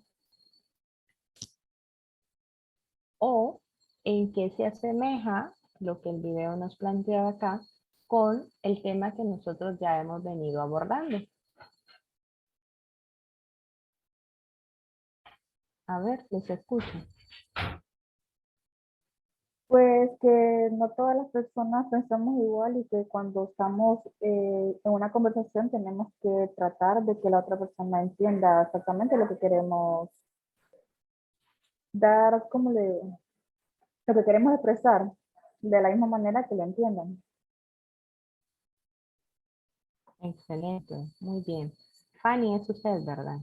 ¿O en qué se asemeja lo que el video nos plantea acá con el tema que nosotros ya hemos venido abordando? A ver, les escucho.
Pues que no todas las personas pensamos igual y que cuando estamos en una conversación tenemos que tratar de que la otra persona entienda exactamente lo que queremos dar, lo que queremos expresar de la misma manera que lo entiendan.
Excelente, muy bien. Fanny, es usted, ¿verdad?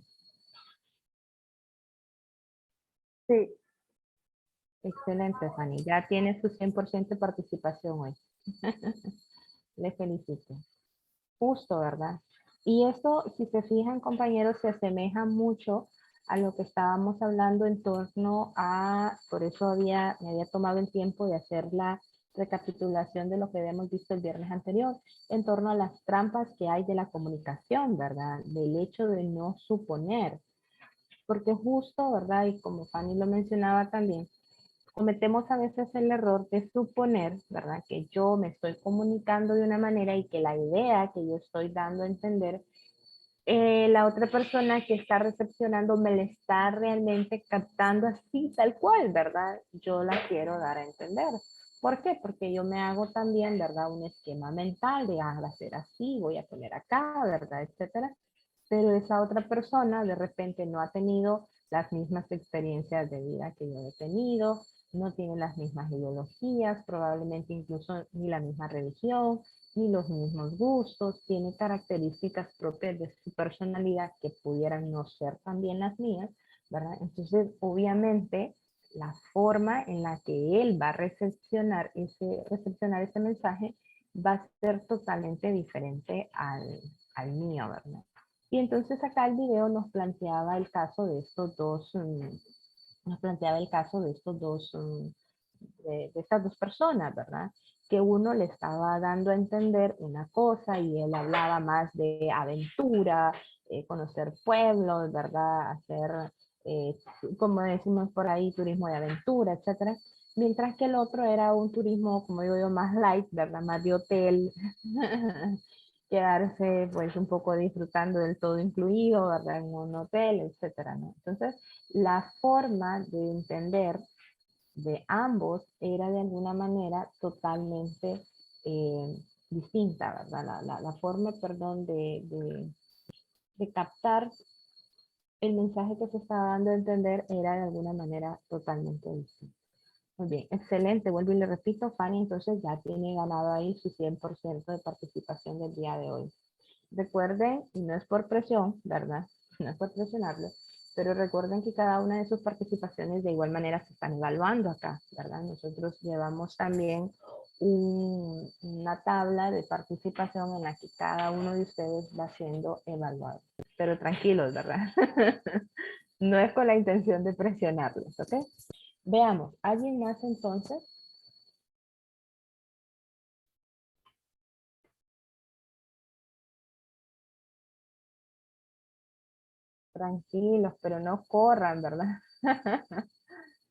Sí.
Excelente, Fanny. Ya tiene su 100% de participación hoy. Le felicito. Justo, ¿verdad? Y esto, si se fijan, compañeros, se asemeja mucho a lo que estábamos hablando en torno a, por eso me había tomado el tiempo de hacer la recapitulación de lo que habíamos visto el viernes anterior, en torno a las trampas que hay de la comunicación, ¿verdad? Del hecho de no suponer. Porque justo, ¿verdad? Y como Fanny lo mencionaba también, cometemos a veces el error de suponer, ¿verdad? Que yo me estoy comunicando de una manera y que la idea que yo estoy dando a entender, la otra persona que está recepcionando me la está realmente captando así, tal cual, ¿verdad? Yo la quiero dar a entender. ¿Por qué? Porque yo me hago también, ¿verdad? Un esquema mental de, va a ser así, voy a poner acá, ¿verdad? Etcétera. Pero esa otra persona de repente no ha tenido las mismas experiencias de vida que yo he tenido, no tiene las mismas ideologías, probablemente incluso ni la misma religión, ni los mismos gustos, tiene características propias de su personalidad que pudieran no ser también las mías, ¿verdad? Entonces, obviamente, la forma en la que él va a recepcionar ese mensaje va a ser totalmente diferente al mío, ¿verdad? Y entonces acá el video nos planteaba el caso de estos dos, de estas dos personas, ¿verdad? Que uno le estaba dando a entender una cosa y él hablaba más de aventura, conocer pueblos, ¿verdad? Hacer, como decimos por ahí, turismo de aventura, etcétera. Mientras que el otro era un turismo, como digo yo, más light, ¿verdad? Más de hotel, quedarse pues un poco disfrutando del todo incluido, ¿verdad? En un hotel, etcétera, ¿no? Entonces, la forma de entender de ambos era de alguna manera totalmente distinta, ¿verdad? La forma, perdón, de captar el mensaje que se estaba dando a entender era de alguna manera totalmente distinta. Muy bien, excelente. Vuelvo y le repito, Fanny, entonces ya tiene ganado ahí su 100% de participación del día de hoy. Recuerden, y no es por presión, ¿verdad? No es por presionarlo, pero recuerden que cada una de sus participaciones de igual manera se están evaluando acá, ¿verdad? Nosotros llevamos también una tabla de participación en la que cada uno de ustedes va siendo evaluado. Pero tranquilos, ¿verdad? No es con la intención de presionarlos, ¿ok? Veamos, ¿alguien más entonces? Tranquilos, pero no corran, ¿verdad?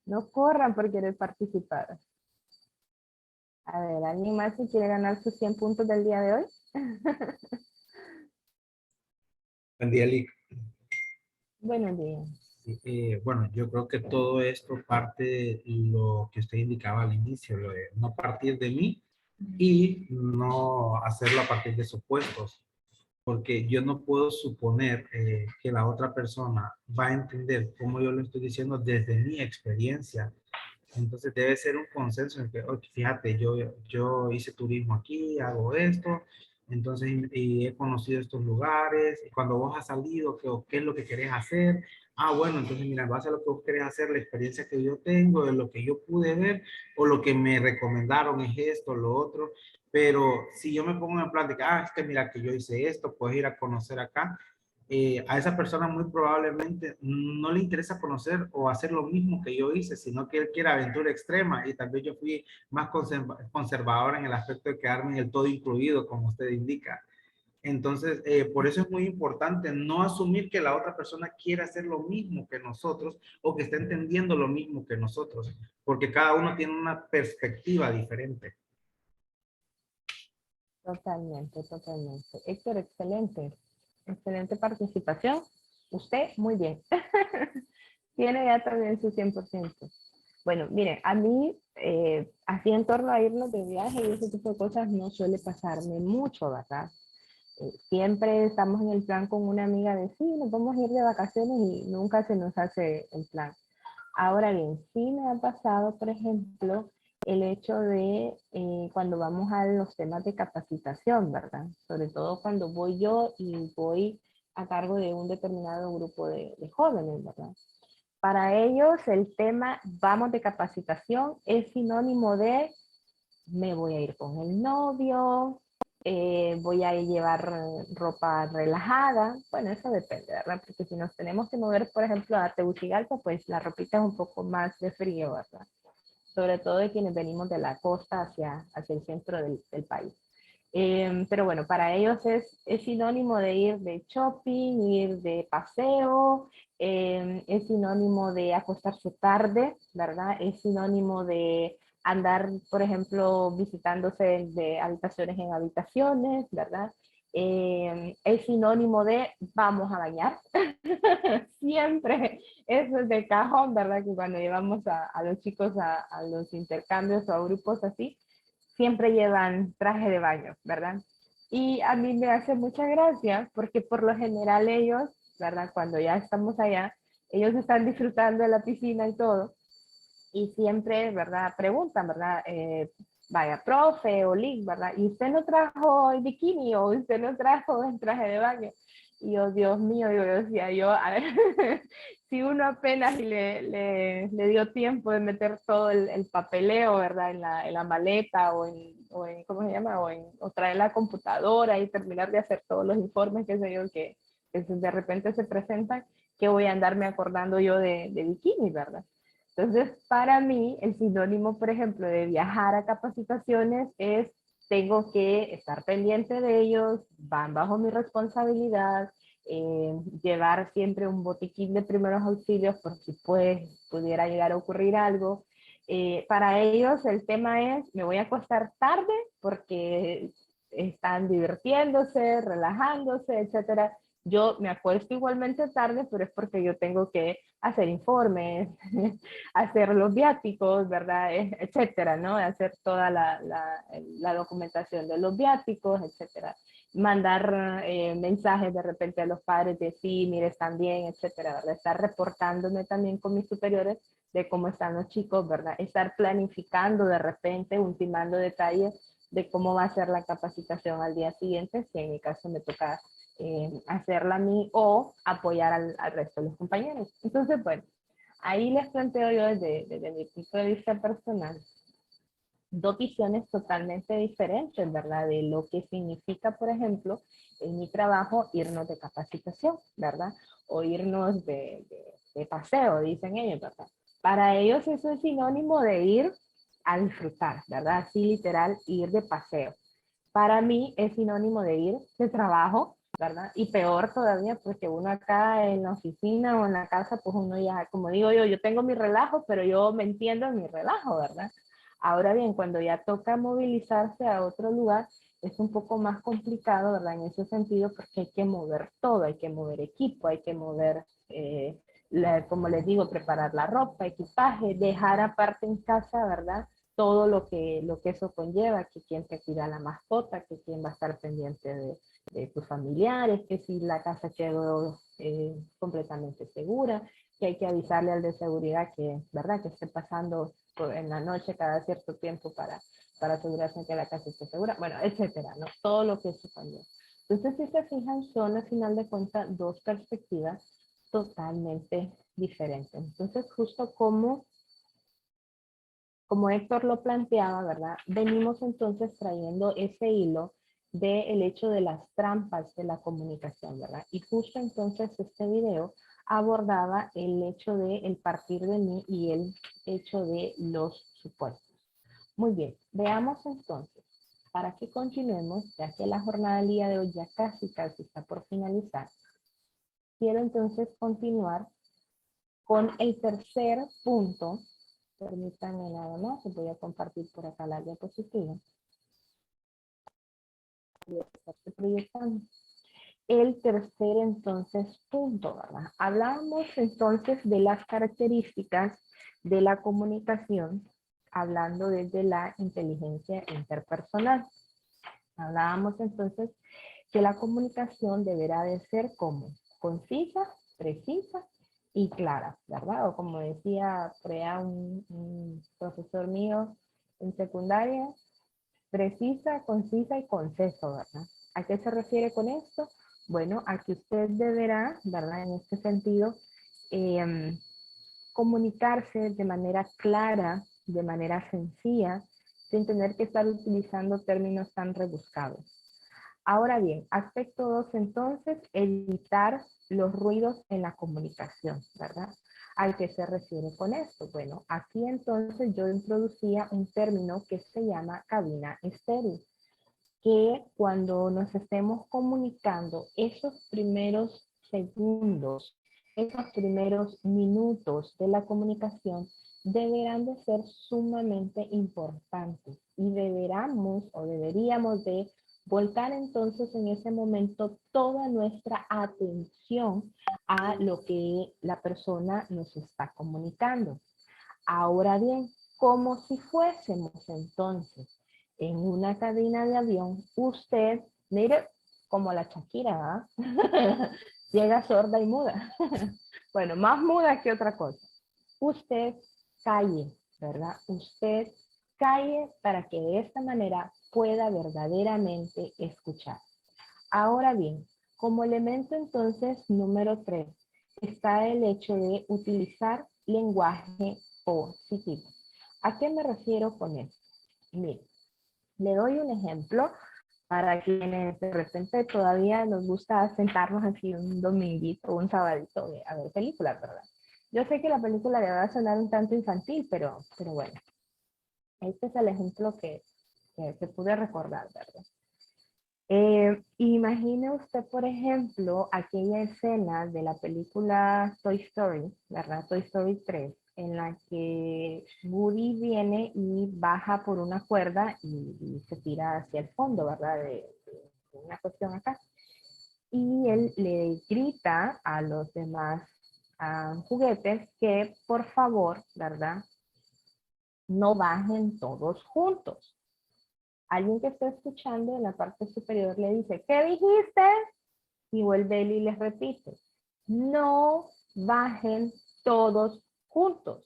No corran por querer participar. A ver, ¿alguien más que quiere ganar sus 100 puntos del día de hoy?
Buen día, Lick.
Buenos días.
Bueno, yo creo que todo esto parte de lo que usted indicaba al inicio, lo de no partir de mí y no hacerlo a partir de supuestos, porque yo no puedo suponer que la otra persona va a entender cómo yo lo estoy diciendo desde mi experiencia. Entonces debe ser un consenso en que, "Oye, fíjate, yo hice turismo aquí, hago esto, entonces y he conocido estos lugares, y cuando vos has salido, ¿qué es lo que querés hacer? Ah, bueno, entonces mira, en base a lo que vos querés hacer, la experiencia que yo tengo, de lo que yo pude ver, o lo que me recomendaron es esto, lo otro, pero si yo me pongo en plan de que, es que mira que yo hice esto, puedes ir a conocer acá, a esa persona muy probablemente no le interesa conocer o hacer lo mismo que yo hice, sino que él quiere aventura extrema y tal vez yo fui más conservador en el aspecto de quedarme en el todo incluido, como usted indica. Entonces, por eso es muy importante no asumir que la otra persona quiere hacer lo mismo que nosotros o que está entendiendo lo mismo que nosotros, porque cada uno tiene una perspectiva diferente.
Totalmente, totalmente. Héctor, excelente. Excelente participación. Usted, muy bien. tiene ya también su 100%. Bueno, miren, a mí, así en torno a irnos de viaje y ese tipo de cosas, no suele pasarme mucho, ¿verdad? Siempre estamos en el plan con una amiga de sí, nos vamos a ir de vacaciones y nunca se nos hace el plan. Ahora bien, sí me ha pasado, por ejemplo, el hecho de cuando vamos a los temas de capacitación, ¿verdad? Sobre todo cuando voy yo y voy a cargo de un determinado grupo de jóvenes, ¿verdad? Para ellos el tema vamos de capacitación es sinónimo de me voy a ir con el novio, voy a llevar ropa relajada. Bueno, eso depende, ¿verdad? Porque si nos tenemos que mover, por ejemplo, a Tegucigalpa, pues la ropita es un poco más de frío, ¿verdad? Sobre todo de quienes venimos de la costa hacia el centro del país. Pero bueno, para ellos es sinónimo de ir de shopping, ir de paseo, es sinónimo de acostarse tarde, ¿verdad? Es sinónimo de andar, por ejemplo, visitándose de habitaciones en habitaciones, ¿verdad? Es sinónimo de vamos a bañar. Siempre, eso es de cajón, ¿verdad? Que cuando llevamos a los chicos a los intercambios o a grupos así, siempre llevan traje de baño, ¿verdad? Y a mí me hace mucha gracia porque por lo general ellos, ¿verdad? Cuando ya estamos allá, ellos están disfrutando de la piscina y todo, y siempre, ¿verdad? Preguntan, ¿verdad? Vaya, profe o Lick, ¿verdad? ¿Y usted no trajo el bikini o usted no trajo el traje de baño? Y yo, Dios mío, yo decía, a ver, si uno apenas le dio tiempo de meter todo el papeleo, ¿verdad? En la maleta o en, ¿cómo se llama? O traer la computadora y terminar de hacer todos los informes, qué sé yo, que de repente se presentan, que voy a andarme acordando yo de bikini, ¿verdad? Entonces, para mí, el sinónimo, por ejemplo, de viajar a capacitaciones es tengo que estar pendiente de ellos, van bajo mi responsabilidad, llevar siempre un botiquín de primeros auxilios por si pues pudiera llegar a ocurrir algo. Para ellos el tema es, me voy a acostar tarde porque están divirtiéndose, relajándose, etcétera. Yo me acuesto igualmente tarde, pero es porque yo tengo que hacer informes, hacer los viáticos, ¿verdad? Etcétera, ¿no? Hacer toda la documentación de los viáticos, etcétera. Mandar mensajes de repente a los padres de sí, mire, están bien, etcétera, ¿verdad? Estar reportándome también con mis superiores de cómo están los chicos, ¿verdad? Estar planificando de repente, ultimando detalles de cómo va a ser la capacitación al día siguiente, si en mi caso me toca hacerla a mí o apoyar al resto de los compañeros. Entonces, bueno, ahí les planteo yo desde mi punto de vista personal dos visiones totalmente diferentes, ¿verdad? De lo que significa, por ejemplo, en mi trabajo irnos de capacitación, ¿verdad? O irnos de paseo, dicen ellos, ¿verdad? Para ellos eso es sinónimo de ir a disfrutar, ¿verdad? Así literal, ir de paseo. Para mí es sinónimo de ir de trabajo, ¿verdad? Y peor todavía, porque uno acá en la oficina o en la casa, pues uno ya, como digo yo tengo mi relajo, pero yo me entiendo en mi relajo, ¿verdad? Ahora bien, cuando ya toca movilizarse a otro lugar, es un poco más complicado, ¿verdad? En ese sentido, porque hay que mover todo, hay que mover equipo, hay que mover, como les digo, preparar la ropa, equipaje, dejar aparte en casa, ¿verdad? Todo lo que eso conlleva, que quién te cuida la mascota, que quién va a estar pendiente de tus familiares, que si la casa quedó completamente segura, que hay que avisarle al de seguridad que, ¿verdad? Que esté pasando en la noche cada cierto tiempo para asegurarse que la casa esté segura, bueno, etcétera, ¿no? Todo lo que eso conlleva. Entonces, si se fijan, son al final de cuentas dos perspectivas totalmente diferentes. Entonces, justo como Héctor lo planteaba, ¿verdad? Venimos entonces trayendo ese hilo del hecho de las trampas de la comunicación, ¿verdad? Y justo entonces este video abordaba el hecho de el partir de mí y el hecho de los supuestos. Muy bien, veamos entonces, para que continuemos, ya que la jornada del día de hoy ya casi está por finalizar, quiero entonces continuar con el tercer punto. Permítanme nada más, voy a compartir por acá la diapositiva. Voy a estar proyectando. el tercer entonces punto, ¿verdad? Hablábamos entonces de las características de la comunicación, hablando desde la inteligencia interpersonal. Hablábamos entonces que la comunicación deberá de ser como concisa, precisa y clara, ¿verdad? O como decía un profesor mío en secundaria, precisa, concisa y conceso, ¿verdad? ¿A qué se refiere con esto? Bueno, a que usted deberá, ¿verdad? En este sentido, comunicarse de manera clara, de manera sencilla, sin tener que estar utilizando términos tan rebuscados. Ahora bien, aspecto 2 entonces, evitar los ruidos en la comunicación, ¿verdad? ¿A qué se refiere con esto? Bueno, aquí entonces yo introducía un término que se llama cabina estéril, que cuando nos estemos comunicando esos primeros segundos, esos primeros minutos de la comunicación deberán de ser sumamente importantes y deberíamos de volcar entonces en ese momento toda nuestra atención a lo que la persona nos está comunicando. Ahora bien, como si fuésemos entonces en una cabina de avión, usted, mire, como la Shakira, ¿eh? Llega sorda y muda. Bueno, más muda que otra cosa. Usted calle, ¿verdad? Usted calle para que de esta manera pueda verdaderamente escuchar. Ahora bien, como elemento entonces número 3 está el hecho de utilizar lenguaje positivo. ¿A qué me refiero con esto? Mire, le doy un ejemplo para quienes de repente todavía nos gusta sentarnos así un dominguito o un sabadito a ver películas, ¿verdad? Yo sé que la película le va a sonar un tanto infantil, pero bueno, este es el ejemplo que pude recordar, ¿verdad? Imagine usted, por ejemplo, aquella escena de la película Toy Story, ¿verdad? Toy Story 3, en la que Woody viene y baja por una cuerda y se tira hacia el fondo, ¿verdad? De una cuestión acá. Y él le grita a los demás juguetes que por favor, ¿verdad? No bajen todos juntos. Alguien que está escuchando en la parte superior le dice, ¿qué dijiste? Y vuelve él y les repite, no bajen todos juntos.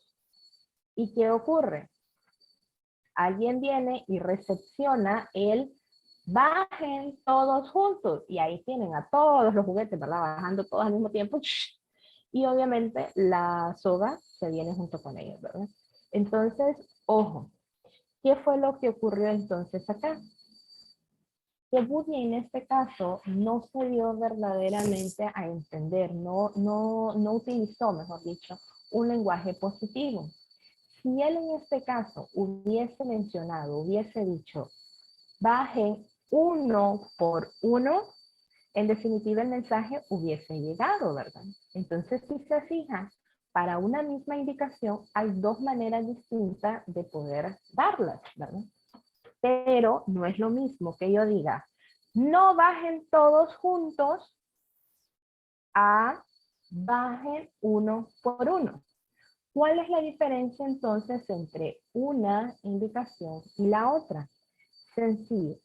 ¿Y qué ocurre? Alguien viene y recepciona el bajen todos juntos. Y ahí tienen a todos los juguetes, ¿verdad? Bajando todos al mismo tiempo. Y obviamente la soga se viene junto con ellos, ¿verdad? Entonces, ojo. ¿Qué fue lo que ocurrió entonces acá? Que Woody en este caso no se dio verdaderamente a entender, no utilizó, mejor dicho, un lenguaje positivo. Si él en este caso hubiese mencionado, hubiese dicho, bajen uno por uno, en definitiva el mensaje hubiese llegado, ¿verdad? Entonces, si se fija, para una misma indicación hay dos maneras distintas de poder darlas, ¿verdad? Pero no es lo mismo que yo diga, no bajen todos juntos, a bajen uno por uno. ¿Cuál es la diferencia entonces entre una indicación y la otra? Sencillo.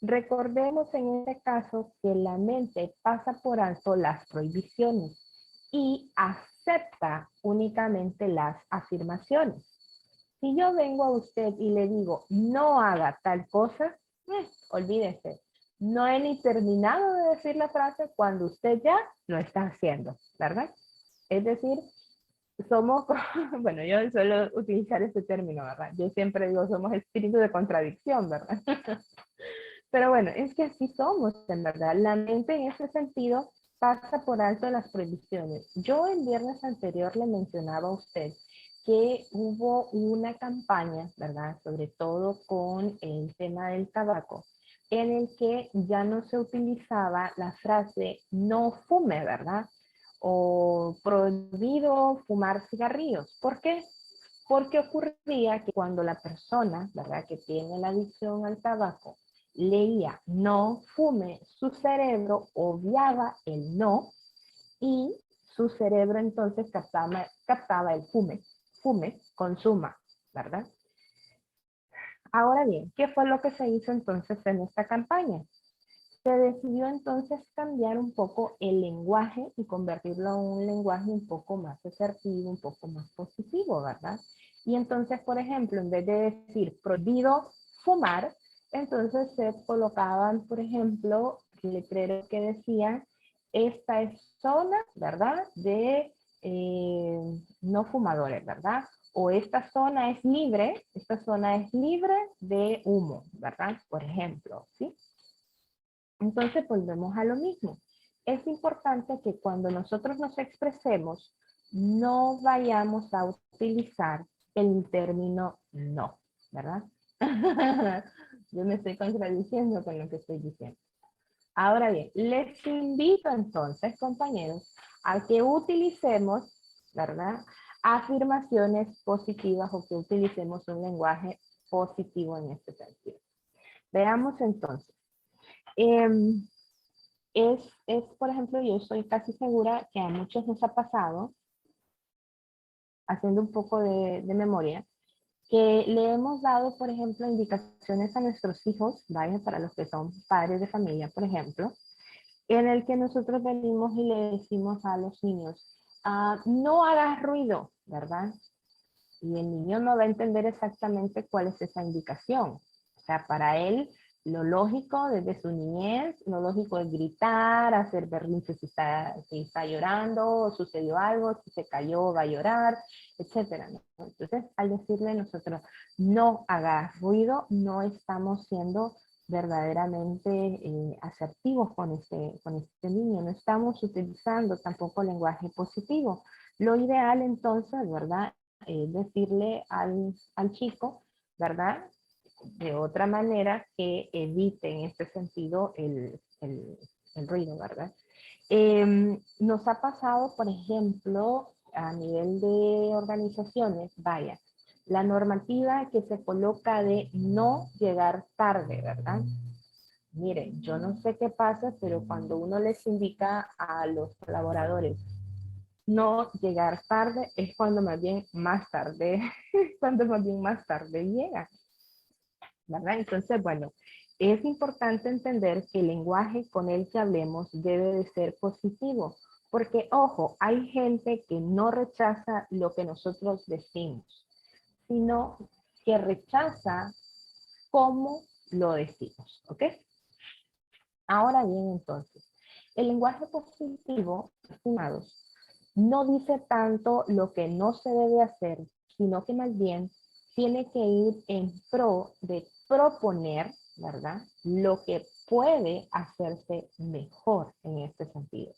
Recordemos en este caso que la mente pasa por alto las prohibiciones y acepta únicamente las afirmaciones. Si yo vengo a usted y le digo, no haga tal cosa, olvídese. No he ni terminado de decir la frase cuando usted ya lo está haciendo, ¿verdad? Es decir, somos, bueno, yo suelo utilizar este término, ¿verdad? Yo siempre digo, somos espíritu de contradicción, ¿verdad? Pero bueno, es que así somos, en verdad. La mente en ese sentido pasa por alto las prohibiciones. Yo el viernes anterior le mencionaba a usted que hubo una campaña, ¿verdad? Sobre todo con el tema del tabaco, en el que ya no se utilizaba la frase no fume, ¿verdad? O prohibido fumar cigarrillos. ¿Por qué? Porque ocurría que cuando la persona, ¿verdad? Que tiene la adicción al tabaco, leía no fume, su cerebro obviaba el no y su cerebro entonces captaba el fume, consuma, ¿verdad? Ahora bien, ¿qué fue lo que se hizo entonces en esta campaña? Se decidió entonces cambiar un poco el lenguaje y convertirlo en un lenguaje un poco más asertivo, un poco más positivo, ¿verdad? Y entonces, por ejemplo, en vez de decir prohibido fumar, entonces se colocaban, por ejemplo, letreros que decían, esta es zona, ¿verdad? De no fumadores, ¿verdad? O esta zona es libre de humo, ¿verdad? Por ejemplo, ¿sí? Entonces volvemos a lo mismo. Es importante que cuando nosotros nos expresemos, no vayamos a utilizar el término no, ¿verdad? Yo me estoy contradiciendo con lo que estoy diciendo. Ahora bien, les invito entonces, compañeros, a que utilicemos, ¿verdad? Afirmaciones positivas o que utilicemos un lenguaje positivo en este sentido. Veamos entonces. Por ejemplo, yo estoy casi segura que a muchos nos ha pasado, haciendo un poco de memoria, que le hemos dado, por ejemplo, indicaciones a nuestros hijos, vaya, para los que son padres de familia, por ejemplo, en el que nosotros venimos y le decimos a los niños, no hagas ruido, ¿verdad? Y el niño no va a entender exactamente cuál es esa indicación. O sea, para él, lo lógico desde su niñez, lo lógico es gritar, hacer berrinches si está llorando, o sucedió algo, si se cayó va a llorar, etcétera, ¿no? Entonces, al decirle nosotros, no hagas ruido, no estamos siendo verdaderamente asertivos con este niño, no estamos utilizando tampoco lenguaje positivo. Lo ideal entonces, ¿verdad? Decirle al chico, ¿verdad? De otra manera que evite en este sentido el ruido, ¿verdad? Nos ha pasado, por ejemplo, a nivel de organizaciones, vaya, la normativa que se coloca de no llegar tarde, ¿verdad? Miren, yo no sé qué pasa, pero cuando uno les indica a los colaboradores no llegar tarde, es cuando más bien más tarde, llega, ¿verdad? Entonces, bueno, es importante entender que el lenguaje con el que hablemos debe de ser positivo, porque, ojo, hay gente que no rechaza lo que nosotros decimos, sino que rechaza cómo lo decimos, ¿ok? Ahora bien, entonces, el lenguaje positivo, estimados, no dice tanto lo que no se debe hacer, sino que más bien tiene que ir en pro de proponer, ¿verdad? Lo que puede hacerse mejor en este sentido.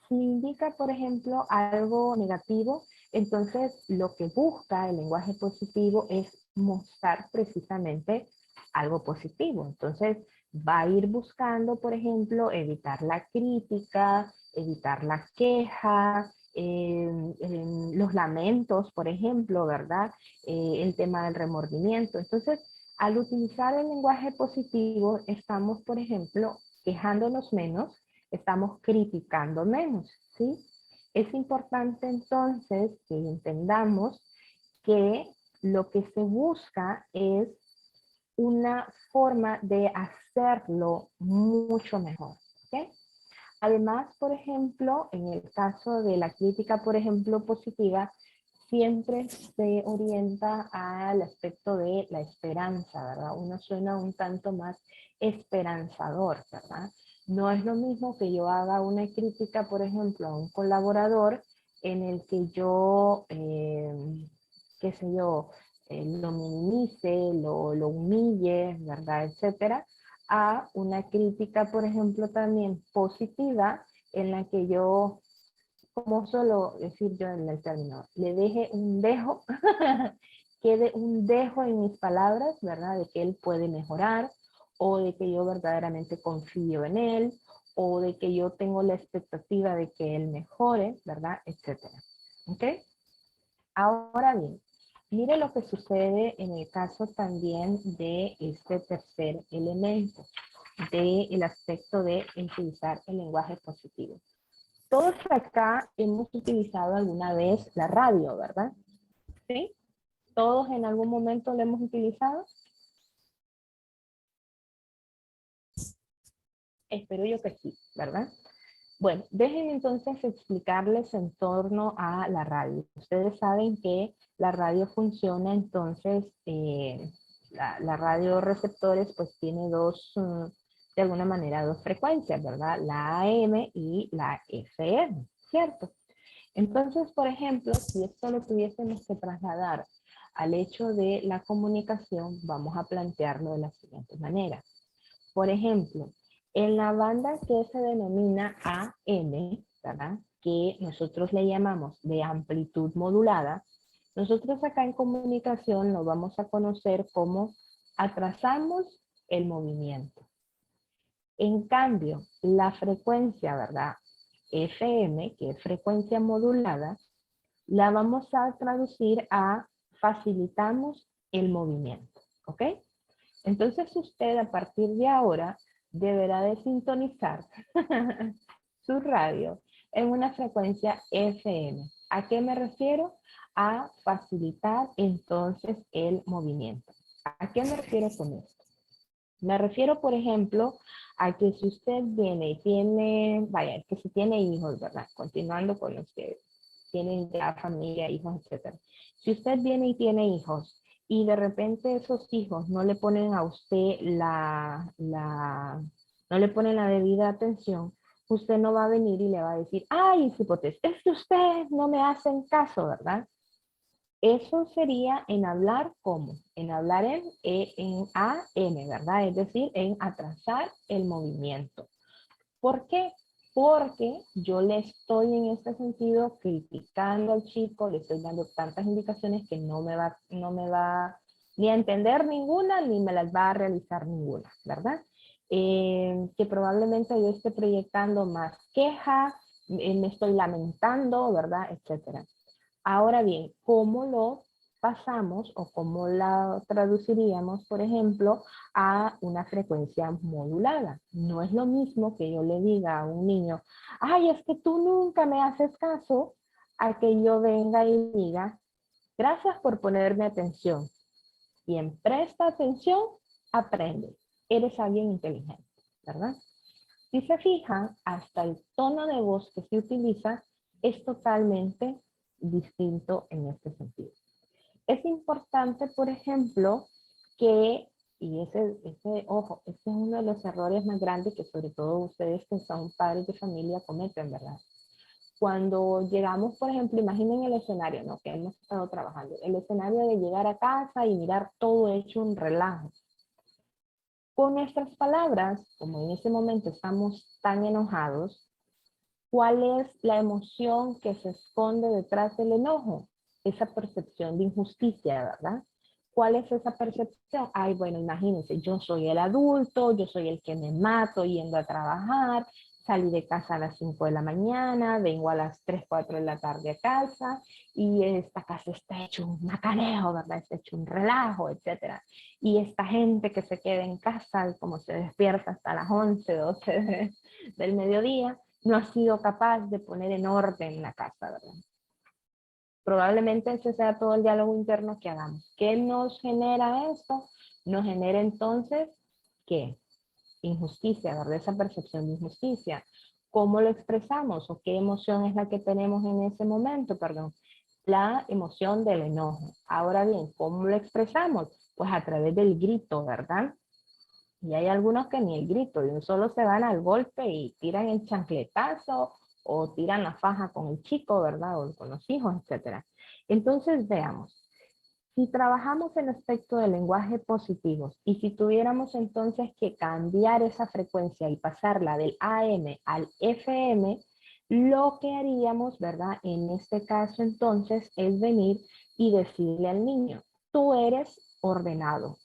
Si indica, por ejemplo, algo negativo, entonces lo que busca el lenguaje positivo es mostrar precisamente algo positivo. Entonces va a ir buscando, por ejemplo, evitar la crítica, evitar la queja, los lamentos, por ejemplo, ¿verdad? El tema del remordimiento. Entonces, al utilizar el lenguaje positivo, estamos, por ejemplo, quejándonos menos, estamos criticando menos, ¿sí? Es importante entonces que entendamos que lo que se busca es una forma de hacerlo mucho mejor, ¿ok? Además, por ejemplo, en el caso de la crítica, por ejemplo, positiva, siempre se orienta al aspecto de la esperanza, ¿verdad? Uno suena un tanto más esperanzador, ¿verdad? No es lo mismo que yo haga una crítica, por ejemplo, a un colaborador en el que yo, qué sé yo, lo minimice, lo humille, ¿verdad? Etcétera, a una crítica, por ejemplo, también positiva, en la que yo, como suelo decir yo en el término, le deje un dejo, quede un dejo en mis palabras, ¿verdad? De que él puede mejorar, o de que yo verdaderamente confío en él, o de que yo tengo la expectativa de que él mejore, ¿verdad? Etcétera. ¿Ok? Ahora bien, Mire lo que sucede en el caso también de este tercer elemento, del aspecto de utilizar el lenguaje positivo. Todos acá hemos utilizado alguna vez la radio, ¿verdad? ¿Sí? ¿Todos en algún momento lo hemos utilizado? Espero yo que sí, ¿verdad? Bueno, déjenme entonces explicarles en torno a la radio. Ustedes saben que la radio funciona entonces, la radio receptores pues tiene dos, de alguna manera dos frecuencias, ¿verdad? La AM y la FM, ¿cierto? Entonces, por ejemplo, si esto lo tuviésemos que trasladar al hecho de la comunicación, vamos a plantearlo de la siguiente manera. Por ejemplo, en la banda que se denomina AM, ¿verdad? Que nosotros le llamamos de amplitud modulada, nosotros acá en comunicación lo vamos a conocer como atrasamos el movimiento. En cambio, la frecuencia, ¿verdad? FM, que es frecuencia modulada, la vamos a traducir a facilitamos el movimiento, ¿ok? Entonces usted a partir de ahora deberá de sintonizar su radio en una frecuencia FM. ¿A qué me refiero? A facilitar entonces el movimiento. ¿A qué me refiero con esto? Me refiero, por ejemplo, a que si usted viene y tiene, vaya, que si tiene hijos, ¿verdad? Continuando con los que tienen ya familia, hijos, etc. Si usted viene y tiene hijos y de repente esos hijos no le ponen a usted no le ponen la debida atención, usted no va a venir y le va a decir, ay, hipotes, es que ustedes no me hacen caso, ¿verdad? Eso sería en hablar ¿cómo? En hablar en AM, ¿verdad? Es decir, en atrasar el movimiento. ¿Por qué? Porque yo le estoy en este sentido criticando al chico, le estoy dando tantas indicaciones que no me va ni a entender ninguna, ni me las va a realizar ninguna, ¿verdad? Que probablemente yo esté proyectando más queja, me estoy lamentando, ¿verdad? Etcétera. Ahora bien, ¿cómo lo pasamos o cómo la traduciríamos, por ejemplo, a una frecuencia modulada? No es lo mismo que yo le diga a un niño, ay, es que tú nunca me haces caso, a que yo venga y diga, gracias por ponerme atención. Quien presta atención, aprende. Eres alguien inteligente, ¿verdad? Si se fijan, hasta el tono de voz que se utiliza es totalmente distinto en este sentido. Es importante, por ejemplo, que, y ojo, ese es uno de los errores más grandes que sobre todo ustedes que son padres de familia cometen, ¿verdad? Cuando llegamos, por ejemplo, imaginen el escenario, ¿no? Que hemos estado trabajando. El escenario de llegar a casa y mirar todo hecho un relajo. Con nuestras palabras, como en ese momento estamos tan enojados, ¿cuál es la emoción que se esconde detrás del enojo? Esa percepción de injusticia, ¿verdad? ¿Cuál es esa percepción? Ay, bueno, imagínense, yo soy el adulto, yo soy el que me mato yendo a trabajar, salí de casa a las 5 de la mañana, vengo a las 3, 4 de la tarde a casa y esta casa está hecho un macaneo, ¿verdad? Está hecho un relajo, etcétera. Y esta gente que se queda en casa, como se despierta hasta las 11, 12 del mediodía, no ha sido capaz de poner en orden la casa, ¿verdad? Probablemente ese sea todo el diálogo interno que hagamos. ¿Qué nos genera esto? Nos genera entonces, ¿qué? Injusticia, ¿verdad? Esa percepción de injusticia. ¿Cómo lo expresamos? ¿O qué emoción es la que tenemos en ese momento? Perdón. La emoción del enojo. Ahora bien, ¿cómo lo expresamos? Pues a través del grito, ¿verdad? Y hay algunos que ni el grito, de un solo se van al golpe y tiran el chancletazo o tiran la faja con el chico, ¿verdad? O con los hijos, etc. Entonces, veamos. Si trabajamos el aspecto del lenguaje positivo y si tuviéramos entonces que cambiar esa frecuencia y pasarla del AM al FM, lo que haríamos, ¿verdad? En este caso entonces es venir y decirle al niño, tú eres ordenado.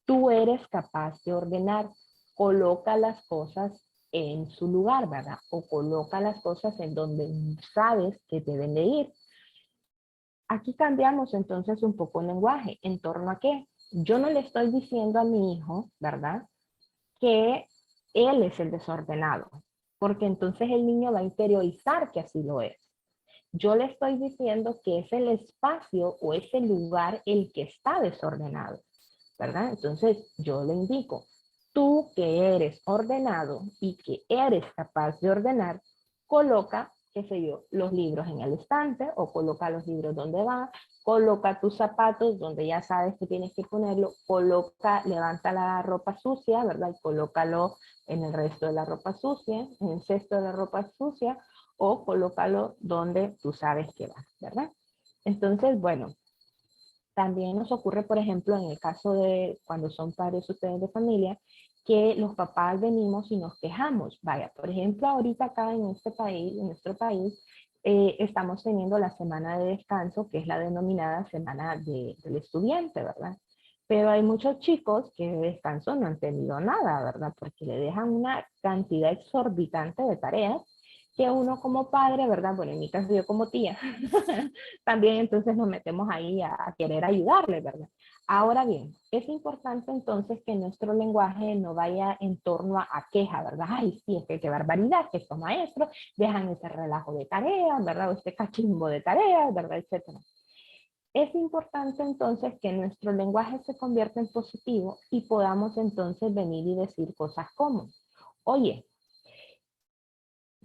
Tú eres capaz de ordenar, coloca las cosas en su lugar, ¿verdad? O coloca las cosas en donde sabes que deben de ir. Aquí cambiamos entonces un poco el lenguaje. ¿En torno a qué? Yo no le estoy diciendo a mi hijo, ¿verdad?, que él es el desordenado, porque entonces el niño va a interiorizar que así lo es. Yo le estoy diciendo que es el espacio o es el lugar el que está desordenado, ¿verdad? Entonces yo le indico, tú que eres ordenado y que eres capaz de ordenar, coloca, qué sé yo, los libros en el estante o coloca los libros donde va, coloca tus zapatos donde ya sabes que tienes que ponerlo, coloca, levanta la ropa sucia, ¿verdad? Y colócalo en el resto de la ropa sucia, en el cesto de la ropa sucia, o colócalo donde tú sabes que va, ¿verdad? Entonces, bueno, también nos ocurre, por ejemplo, en el caso de cuando son padres ustedes de familia, que los papás venimos y nos quejamos. Vaya, por ejemplo, ahorita acá en este país, en nuestro país, estamos teniendo la semana de descanso, que es la denominada semana del estudiante, ¿verdad? Pero hay muchos chicos que de descanso no han tenido nada, ¿verdad? Porque le dejan una cantidad exorbitante de tareas que uno como padre, ¿verdad? Bueno, en mi caso yo como tía, también entonces nos metemos ahí a querer ayudarle, ¿verdad? Ahora bien, es importante entonces que nuestro lenguaje no vaya en torno a queja, ¿verdad? Ay, sí, es que qué barbaridad que estos maestros dejan ese relajo de tareas, ¿verdad? O este cachimbo de tareas, ¿verdad? Etcétera. Es importante entonces que nuestro lenguaje se convierta en positivo y podamos entonces venir y decir cosas como, oye,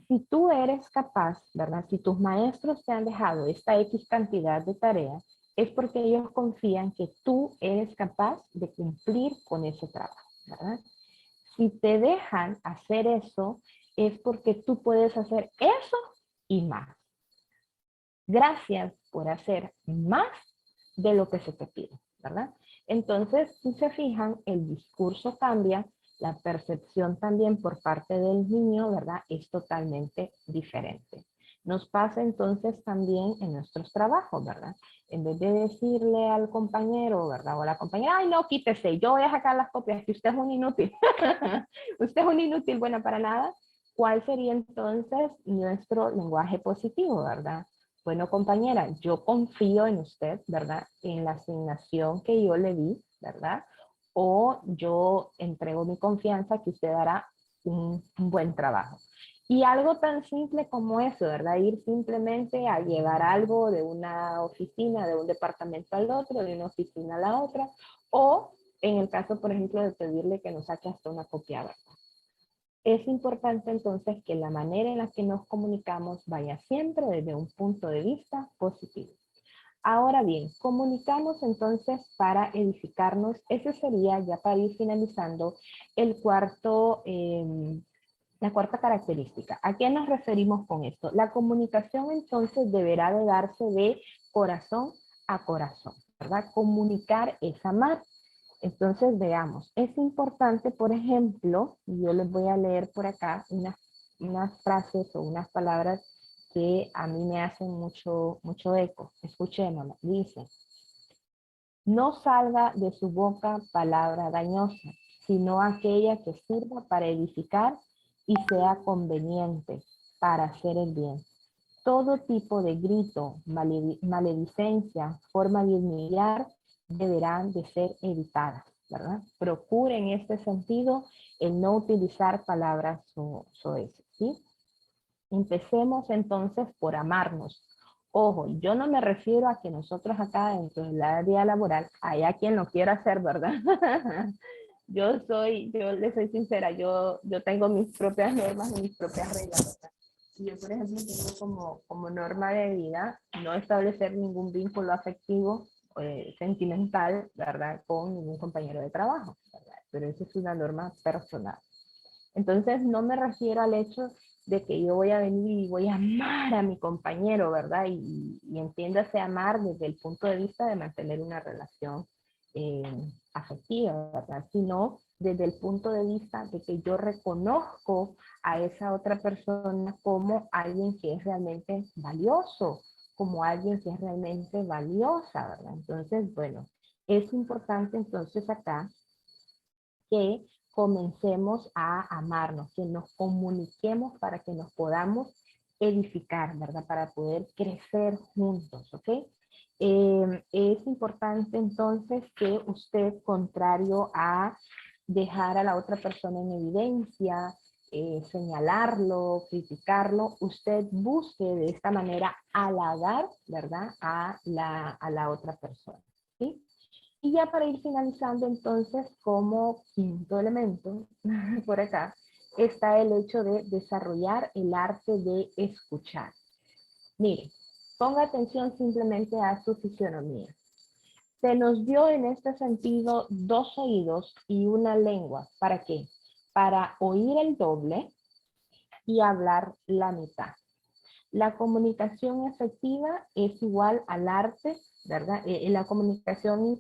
si tú eres capaz, ¿verdad? Si tus maestros te han dejado esta X cantidad de tareas, es porque ellos confían que tú eres capaz de cumplir con ese trabajo, ¿verdad? Si te dejan hacer eso, es porque tú puedes hacer eso y más. Gracias por hacer más de lo que se te pide, ¿verdad? Entonces, si se fijan, el discurso cambia, la percepción también por parte del niño, ¿verdad? Es totalmente diferente. Nos pasa entonces también en nuestros trabajos, ¿verdad? En vez de decirle al compañero, ¿verdad? O a la compañera, ay, no, quítese, yo voy a sacar las copias, que usted es un inútil. Usted es un inútil, bueno, para nada. ¿Cuál sería entonces nuestro lenguaje positivo, verdad? Bueno, compañera, yo confío en usted, ¿verdad? En la asignación que yo le di, ¿verdad? O yo entrego mi confianza que usted hará un buen trabajo. Y algo tan simple como eso, ¿verdad? Ir simplemente a llevar algo de una oficina, de un departamento al otro, de una oficina a la otra, o en el caso, por ejemplo, de pedirle que nos saque hasta una copia, ¿verdad? Es importante entonces que la manera en la que nos comunicamos vaya siempre desde un punto de vista positivo. Ahora bien, comunicamos entonces para edificarnos. Ese sería, ya para ir finalizando, el cuarto, la cuarta característica. ¿A qué nos referimos con esto? La comunicación entonces deberá de darse de corazón a corazón, ¿verdad? Comunicar es amar. Entonces veamos, es importante, por ejemplo, yo les voy a leer por acá unas frases o unas palabras que a mí me hacen mucho eco. Escuchémoslo. Dice, no salga de su boca palabra dañosa, sino aquella que sirva para edificar y sea conveniente para hacer el bien. Todo tipo de grito, maledicencia, forma de humillar, deberán de ser evitadas, ¿verdad? Procure en este sentido el no utilizar palabras soeces, ¿sí? Empecemos entonces por amarnos. Ojo, yo no me refiero a que nosotros acá dentro del área laboral, haya quien lo quiera hacer, ¿verdad? Yo le soy sincera, yo tengo mis propias normas y mis propias reglas, ¿verdad? Yo, por ejemplo, tengo como norma de vida no establecer ningún vínculo afectivo, sentimental, ¿verdad? Con ningún compañero de trabajo, ¿verdad? Pero eso es una norma personal. Entonces, no me refiero al hecho de que yo voy a venir y voy a amar a mi compañero, ¿verdad? Y entiéndase amar desde el punto de vista de mantener una relación afectiva, ¿verdad? Sino desde el punto de vista de que yo reconozco a esa otra persona como alguien que es realmente valioso, como alguien que es realmente valiosa, ¿verdad? Entonces, bueno, es importante entonces acá que comencemos a amarnos, que nos comuniquemos para que nos podamos edificar, ¿verdad? Para poder crecer juntos, ¿ok? Es importante entonces que usted, contrario a dejar a la otra persona en evidencia, señalarlo, criticarlo, usted busque de esta manera halagar, ¿verdad?, a la otra persona, ¿sí? Y ya para ir finalizando entonces, como quinto elemento, por acá, está el hecho de desarrollar el arte de escuchar. Mire, ponga atención simplemente a su fisionomía. Se nos dio en este sentido 2 oídos y una lengua. ¿Para qué? Para oír el doble y hablar la mitad. La comunicación efectiva es igual al arte, ¿verdad? La comunicación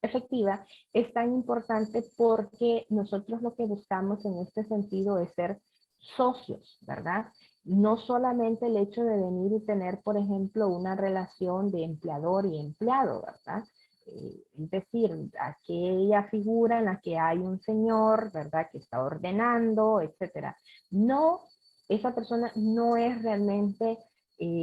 efectiva es tan importante porque nosotros lo que buscamos en este sentido es ser socios, ¿verdad? No solamente el hecho de venir y tener, por ejemplo, una relación de empleador y empleado, ¿verdad? Es decir, aquella figura en la que hay un señor, ¿verdad?, que está ordenando, etcétera. No, esa persona no es realmente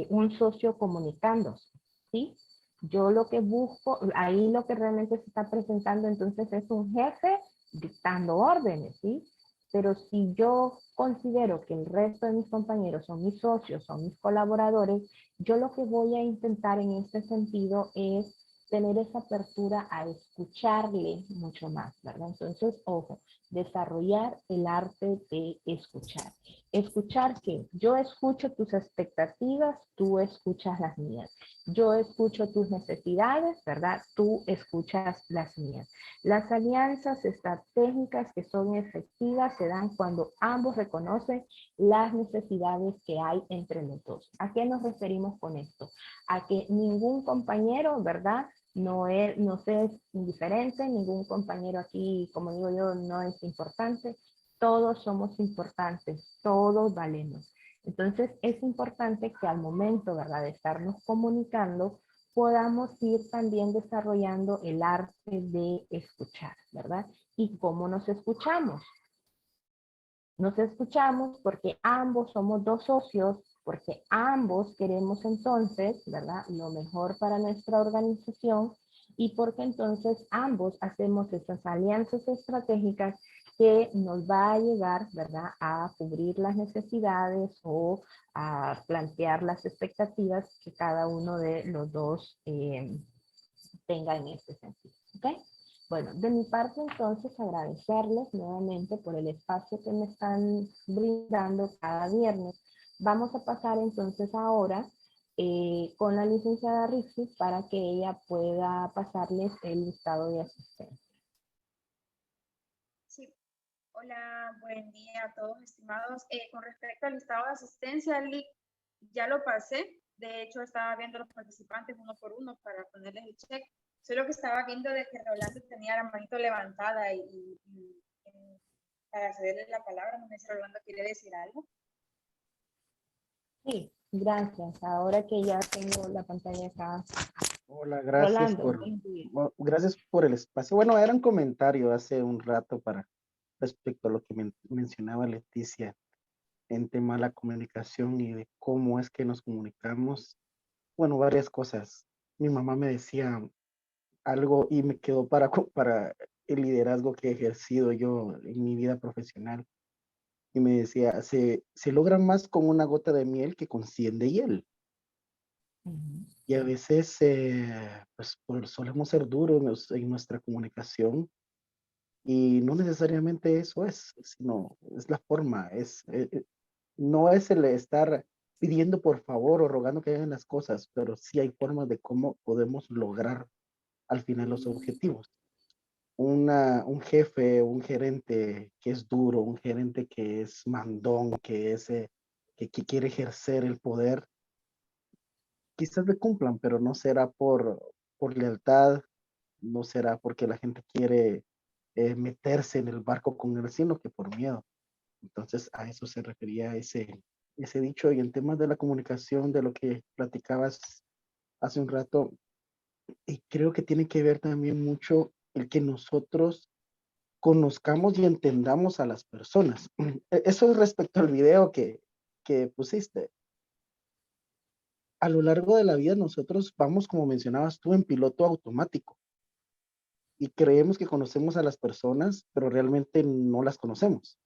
un socio comunicándose, ¿sí? Yo lo que busco, ahí lo que realmente se está presentando entonces es un jefe dictando órdenes, ¿sí? Pero si yo considero que el resto de mis compañeros son mis socios, son mis colaboradores, yo lo que voy a intentar en este sentido es tener esa apertura a escucharle mucho más, ¿verdad? Entonces, ojo, desarrollar el arte de escuchar. Escuchar que yo escucho tus expectativas, tú escuchas las mías. Yo escucho tus necesidades, ¿verdad? Tú escuchas las mías. Las alianzas estratégicas que son efectivas se dan cuando ambos reconocen las necesidades que hay entre los dos. ¿A qué nos referimos con esto? A que ningún compañero, ¿verdad?, no es indiferente, ningún compañero aquí, como digo yo, no es importante. Todos somos importantes, todos valemos. Entonces es importante que al momento, ¿verdad?, de estarnos comunicando, podamos ir también desarrollando el arte de escuchar, ¿verdad? ¿Y cómo nos escuchamos? Nos escuchamos porque ambos somos 2 socios, porque ambos queremos entonces, ¿verdad?, lo mejor para nuestra organización y porque entonces ambos hacemos esas alianzas estratégicas que nos va a llegar, ¿verdad?, a cubrir las necesidades o a plantear las expectativas que cada uno de los dos tenga en este sentido. ¿Ok? Bueno, de mi parte entonces agradecerles nuevamente por el espacio que me están brindando cada viernes. Vamos a pasar entonces ahora con la licenciada Rixi para que ella pueda pasarles el listado de asistencia.
Sí. Hola, buen día a todos estimados. Con respecto al listado de asistencia, ya lo pasé. De hecho, estaba viendo los participantes uno por uno para ponerles el check. Solo que estaba viendo de que Rolando tenía la manito levantada y para cederle la palabra, no sé si Rolando quiere decir algo.
Sí, gracias. Ahora que ya tengo la pantalla acá.
Hola, gracias gracias por el espacio. Bueno, era un comentario hace un rato respecto a lo que mencionaba Leticia en tema de la comunicación y de cómo es que nos comunicamos. Bueno, varias cosas. Mi mamá me decía algo y me quedó para el liderazgo que he ejercido yo en mi vida profesional. Y me decía, se logra más con una gota de miel que con 100 de hiel. Y a veces, pues, solemos ser duros en nuestra comunicación y no necesariamente eso es, sino es la forma, no es el estar pidiendo por favor o rogando que hagan las cosas, pero sí hay formas de cómo podemos lograr al final los objetivos. Un jefe, un gerente que es duro, un gerente que es mandón, que quiere ejercer el poder, quizás le cumplan, pero no será por lealtad, no será porque la gente quiere meterse en el barco con él, sino que por miedo. Entonces a eso se refería ese dicho. Y en temas de la comunicación, de lo que platicabas hace un rato, y creo que tiene que ver también mucho el que nosotros conozcamos y entendamos a las personas. Eso es respecto al video que pusiste. a lo largo de la vida nosotros vamos, como mencionabas tú, en piloto automático y creemos que conocemos a las personas, pero realmente no las conocemos.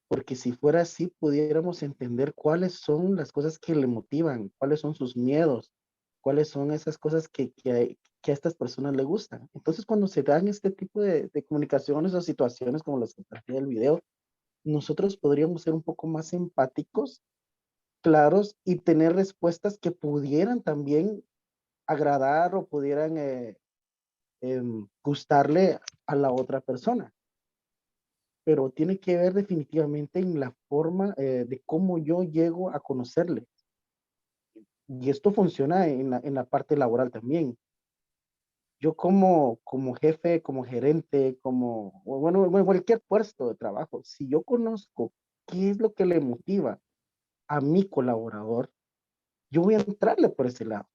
Porque si fuera así, pudiéramos entender cuáles son las cosas que le motivan, cuáles son sus miedos, cuáles son esas cosas que a estas personas le gustan. Entonces, cuando se dan este tipo de comunicaciones o situaciones como las que plantea el video, nosotros podríamos ser un poco más empáticos, claros y tener respuestas que pudieran también agradar o pudieran gustarle a la otra persona. Pero tiene que ver definitivamente en la forma de cómo yo llego a conocerle. Y esto funciona en la parte laboral también. Yo como jefe, como gerente, bueno, cualquier puesto de trabajo, si yo conozco qué es lo que le motiva a mi colaborador, yo voy a entrarle por ese lado.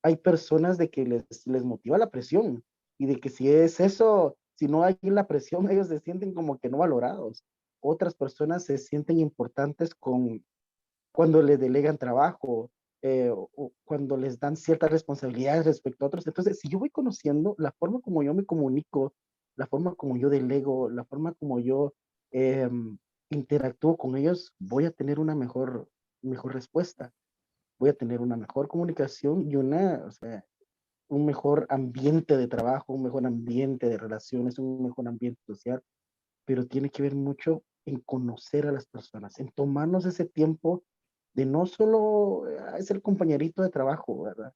Hay personas de que les motiva la presión y de que si es eso, si no hay la presión, ellos se sienten como que no valorados. Otras personas se sienten importantes cuando les delegan trabajo o cuando les dan ciertas responsabilidades respecto a otros. Entonces, si yo voy conociendo la forma como yo me comunico, la forma como yo delego, la forma como yo eh, interactúo con ellos, voy a tener una mejor respuesta. Voy a tener una mejor comunicación y o sea, un mejor ambiente de trabajo, un mejor ambiente de relaciones, un mejor ambiente social, pero tiene que ver mucho en conocer a las personas, en tomarnos ese tiempo de no solo es el compañerito de trabajo, ¿verdad?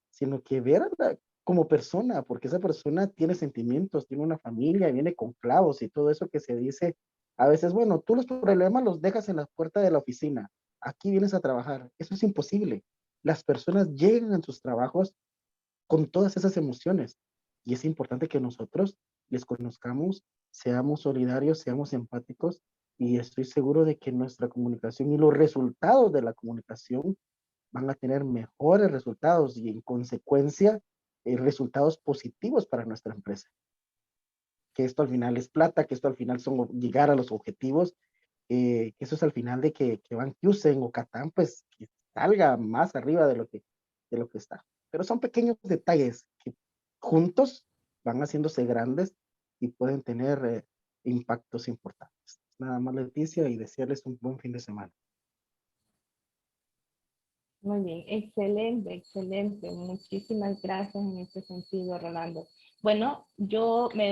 Sino que verla como persona, porque esa persona tiene sentimientos, tiene una familia, viene con clavos y todo eso que se dice a veces, bueno, tú los problemas los dejas en la puerta de la oficina, aquí vienes a trabajar, eso es imposible. Las personas llegan a sus trabajos con todas esas emociones y es importante que nosotros les conozcamos, seamos solidarios, seamos empáticos y estoy seguro de que nuestra comunicación y los resultados de la comunicación van a tener mejores resultados y en consecuencia resultados positivos para nuestra empresa. Que esto al final es plata, que esto al final son llegar a los objetivos, que eso es al final de que Van Heusen o Catán pues que salga más arriba de lo que está. Pero son pequeños detalles que juntos van haciéndose grandes y pueden tener impactos importantes. Nada más, Leticia, y desearles un buen fin de semana.
Muy bien, excelente, excelente. Muchísimas gracias en este sentido, Rolando. Bueno, yo me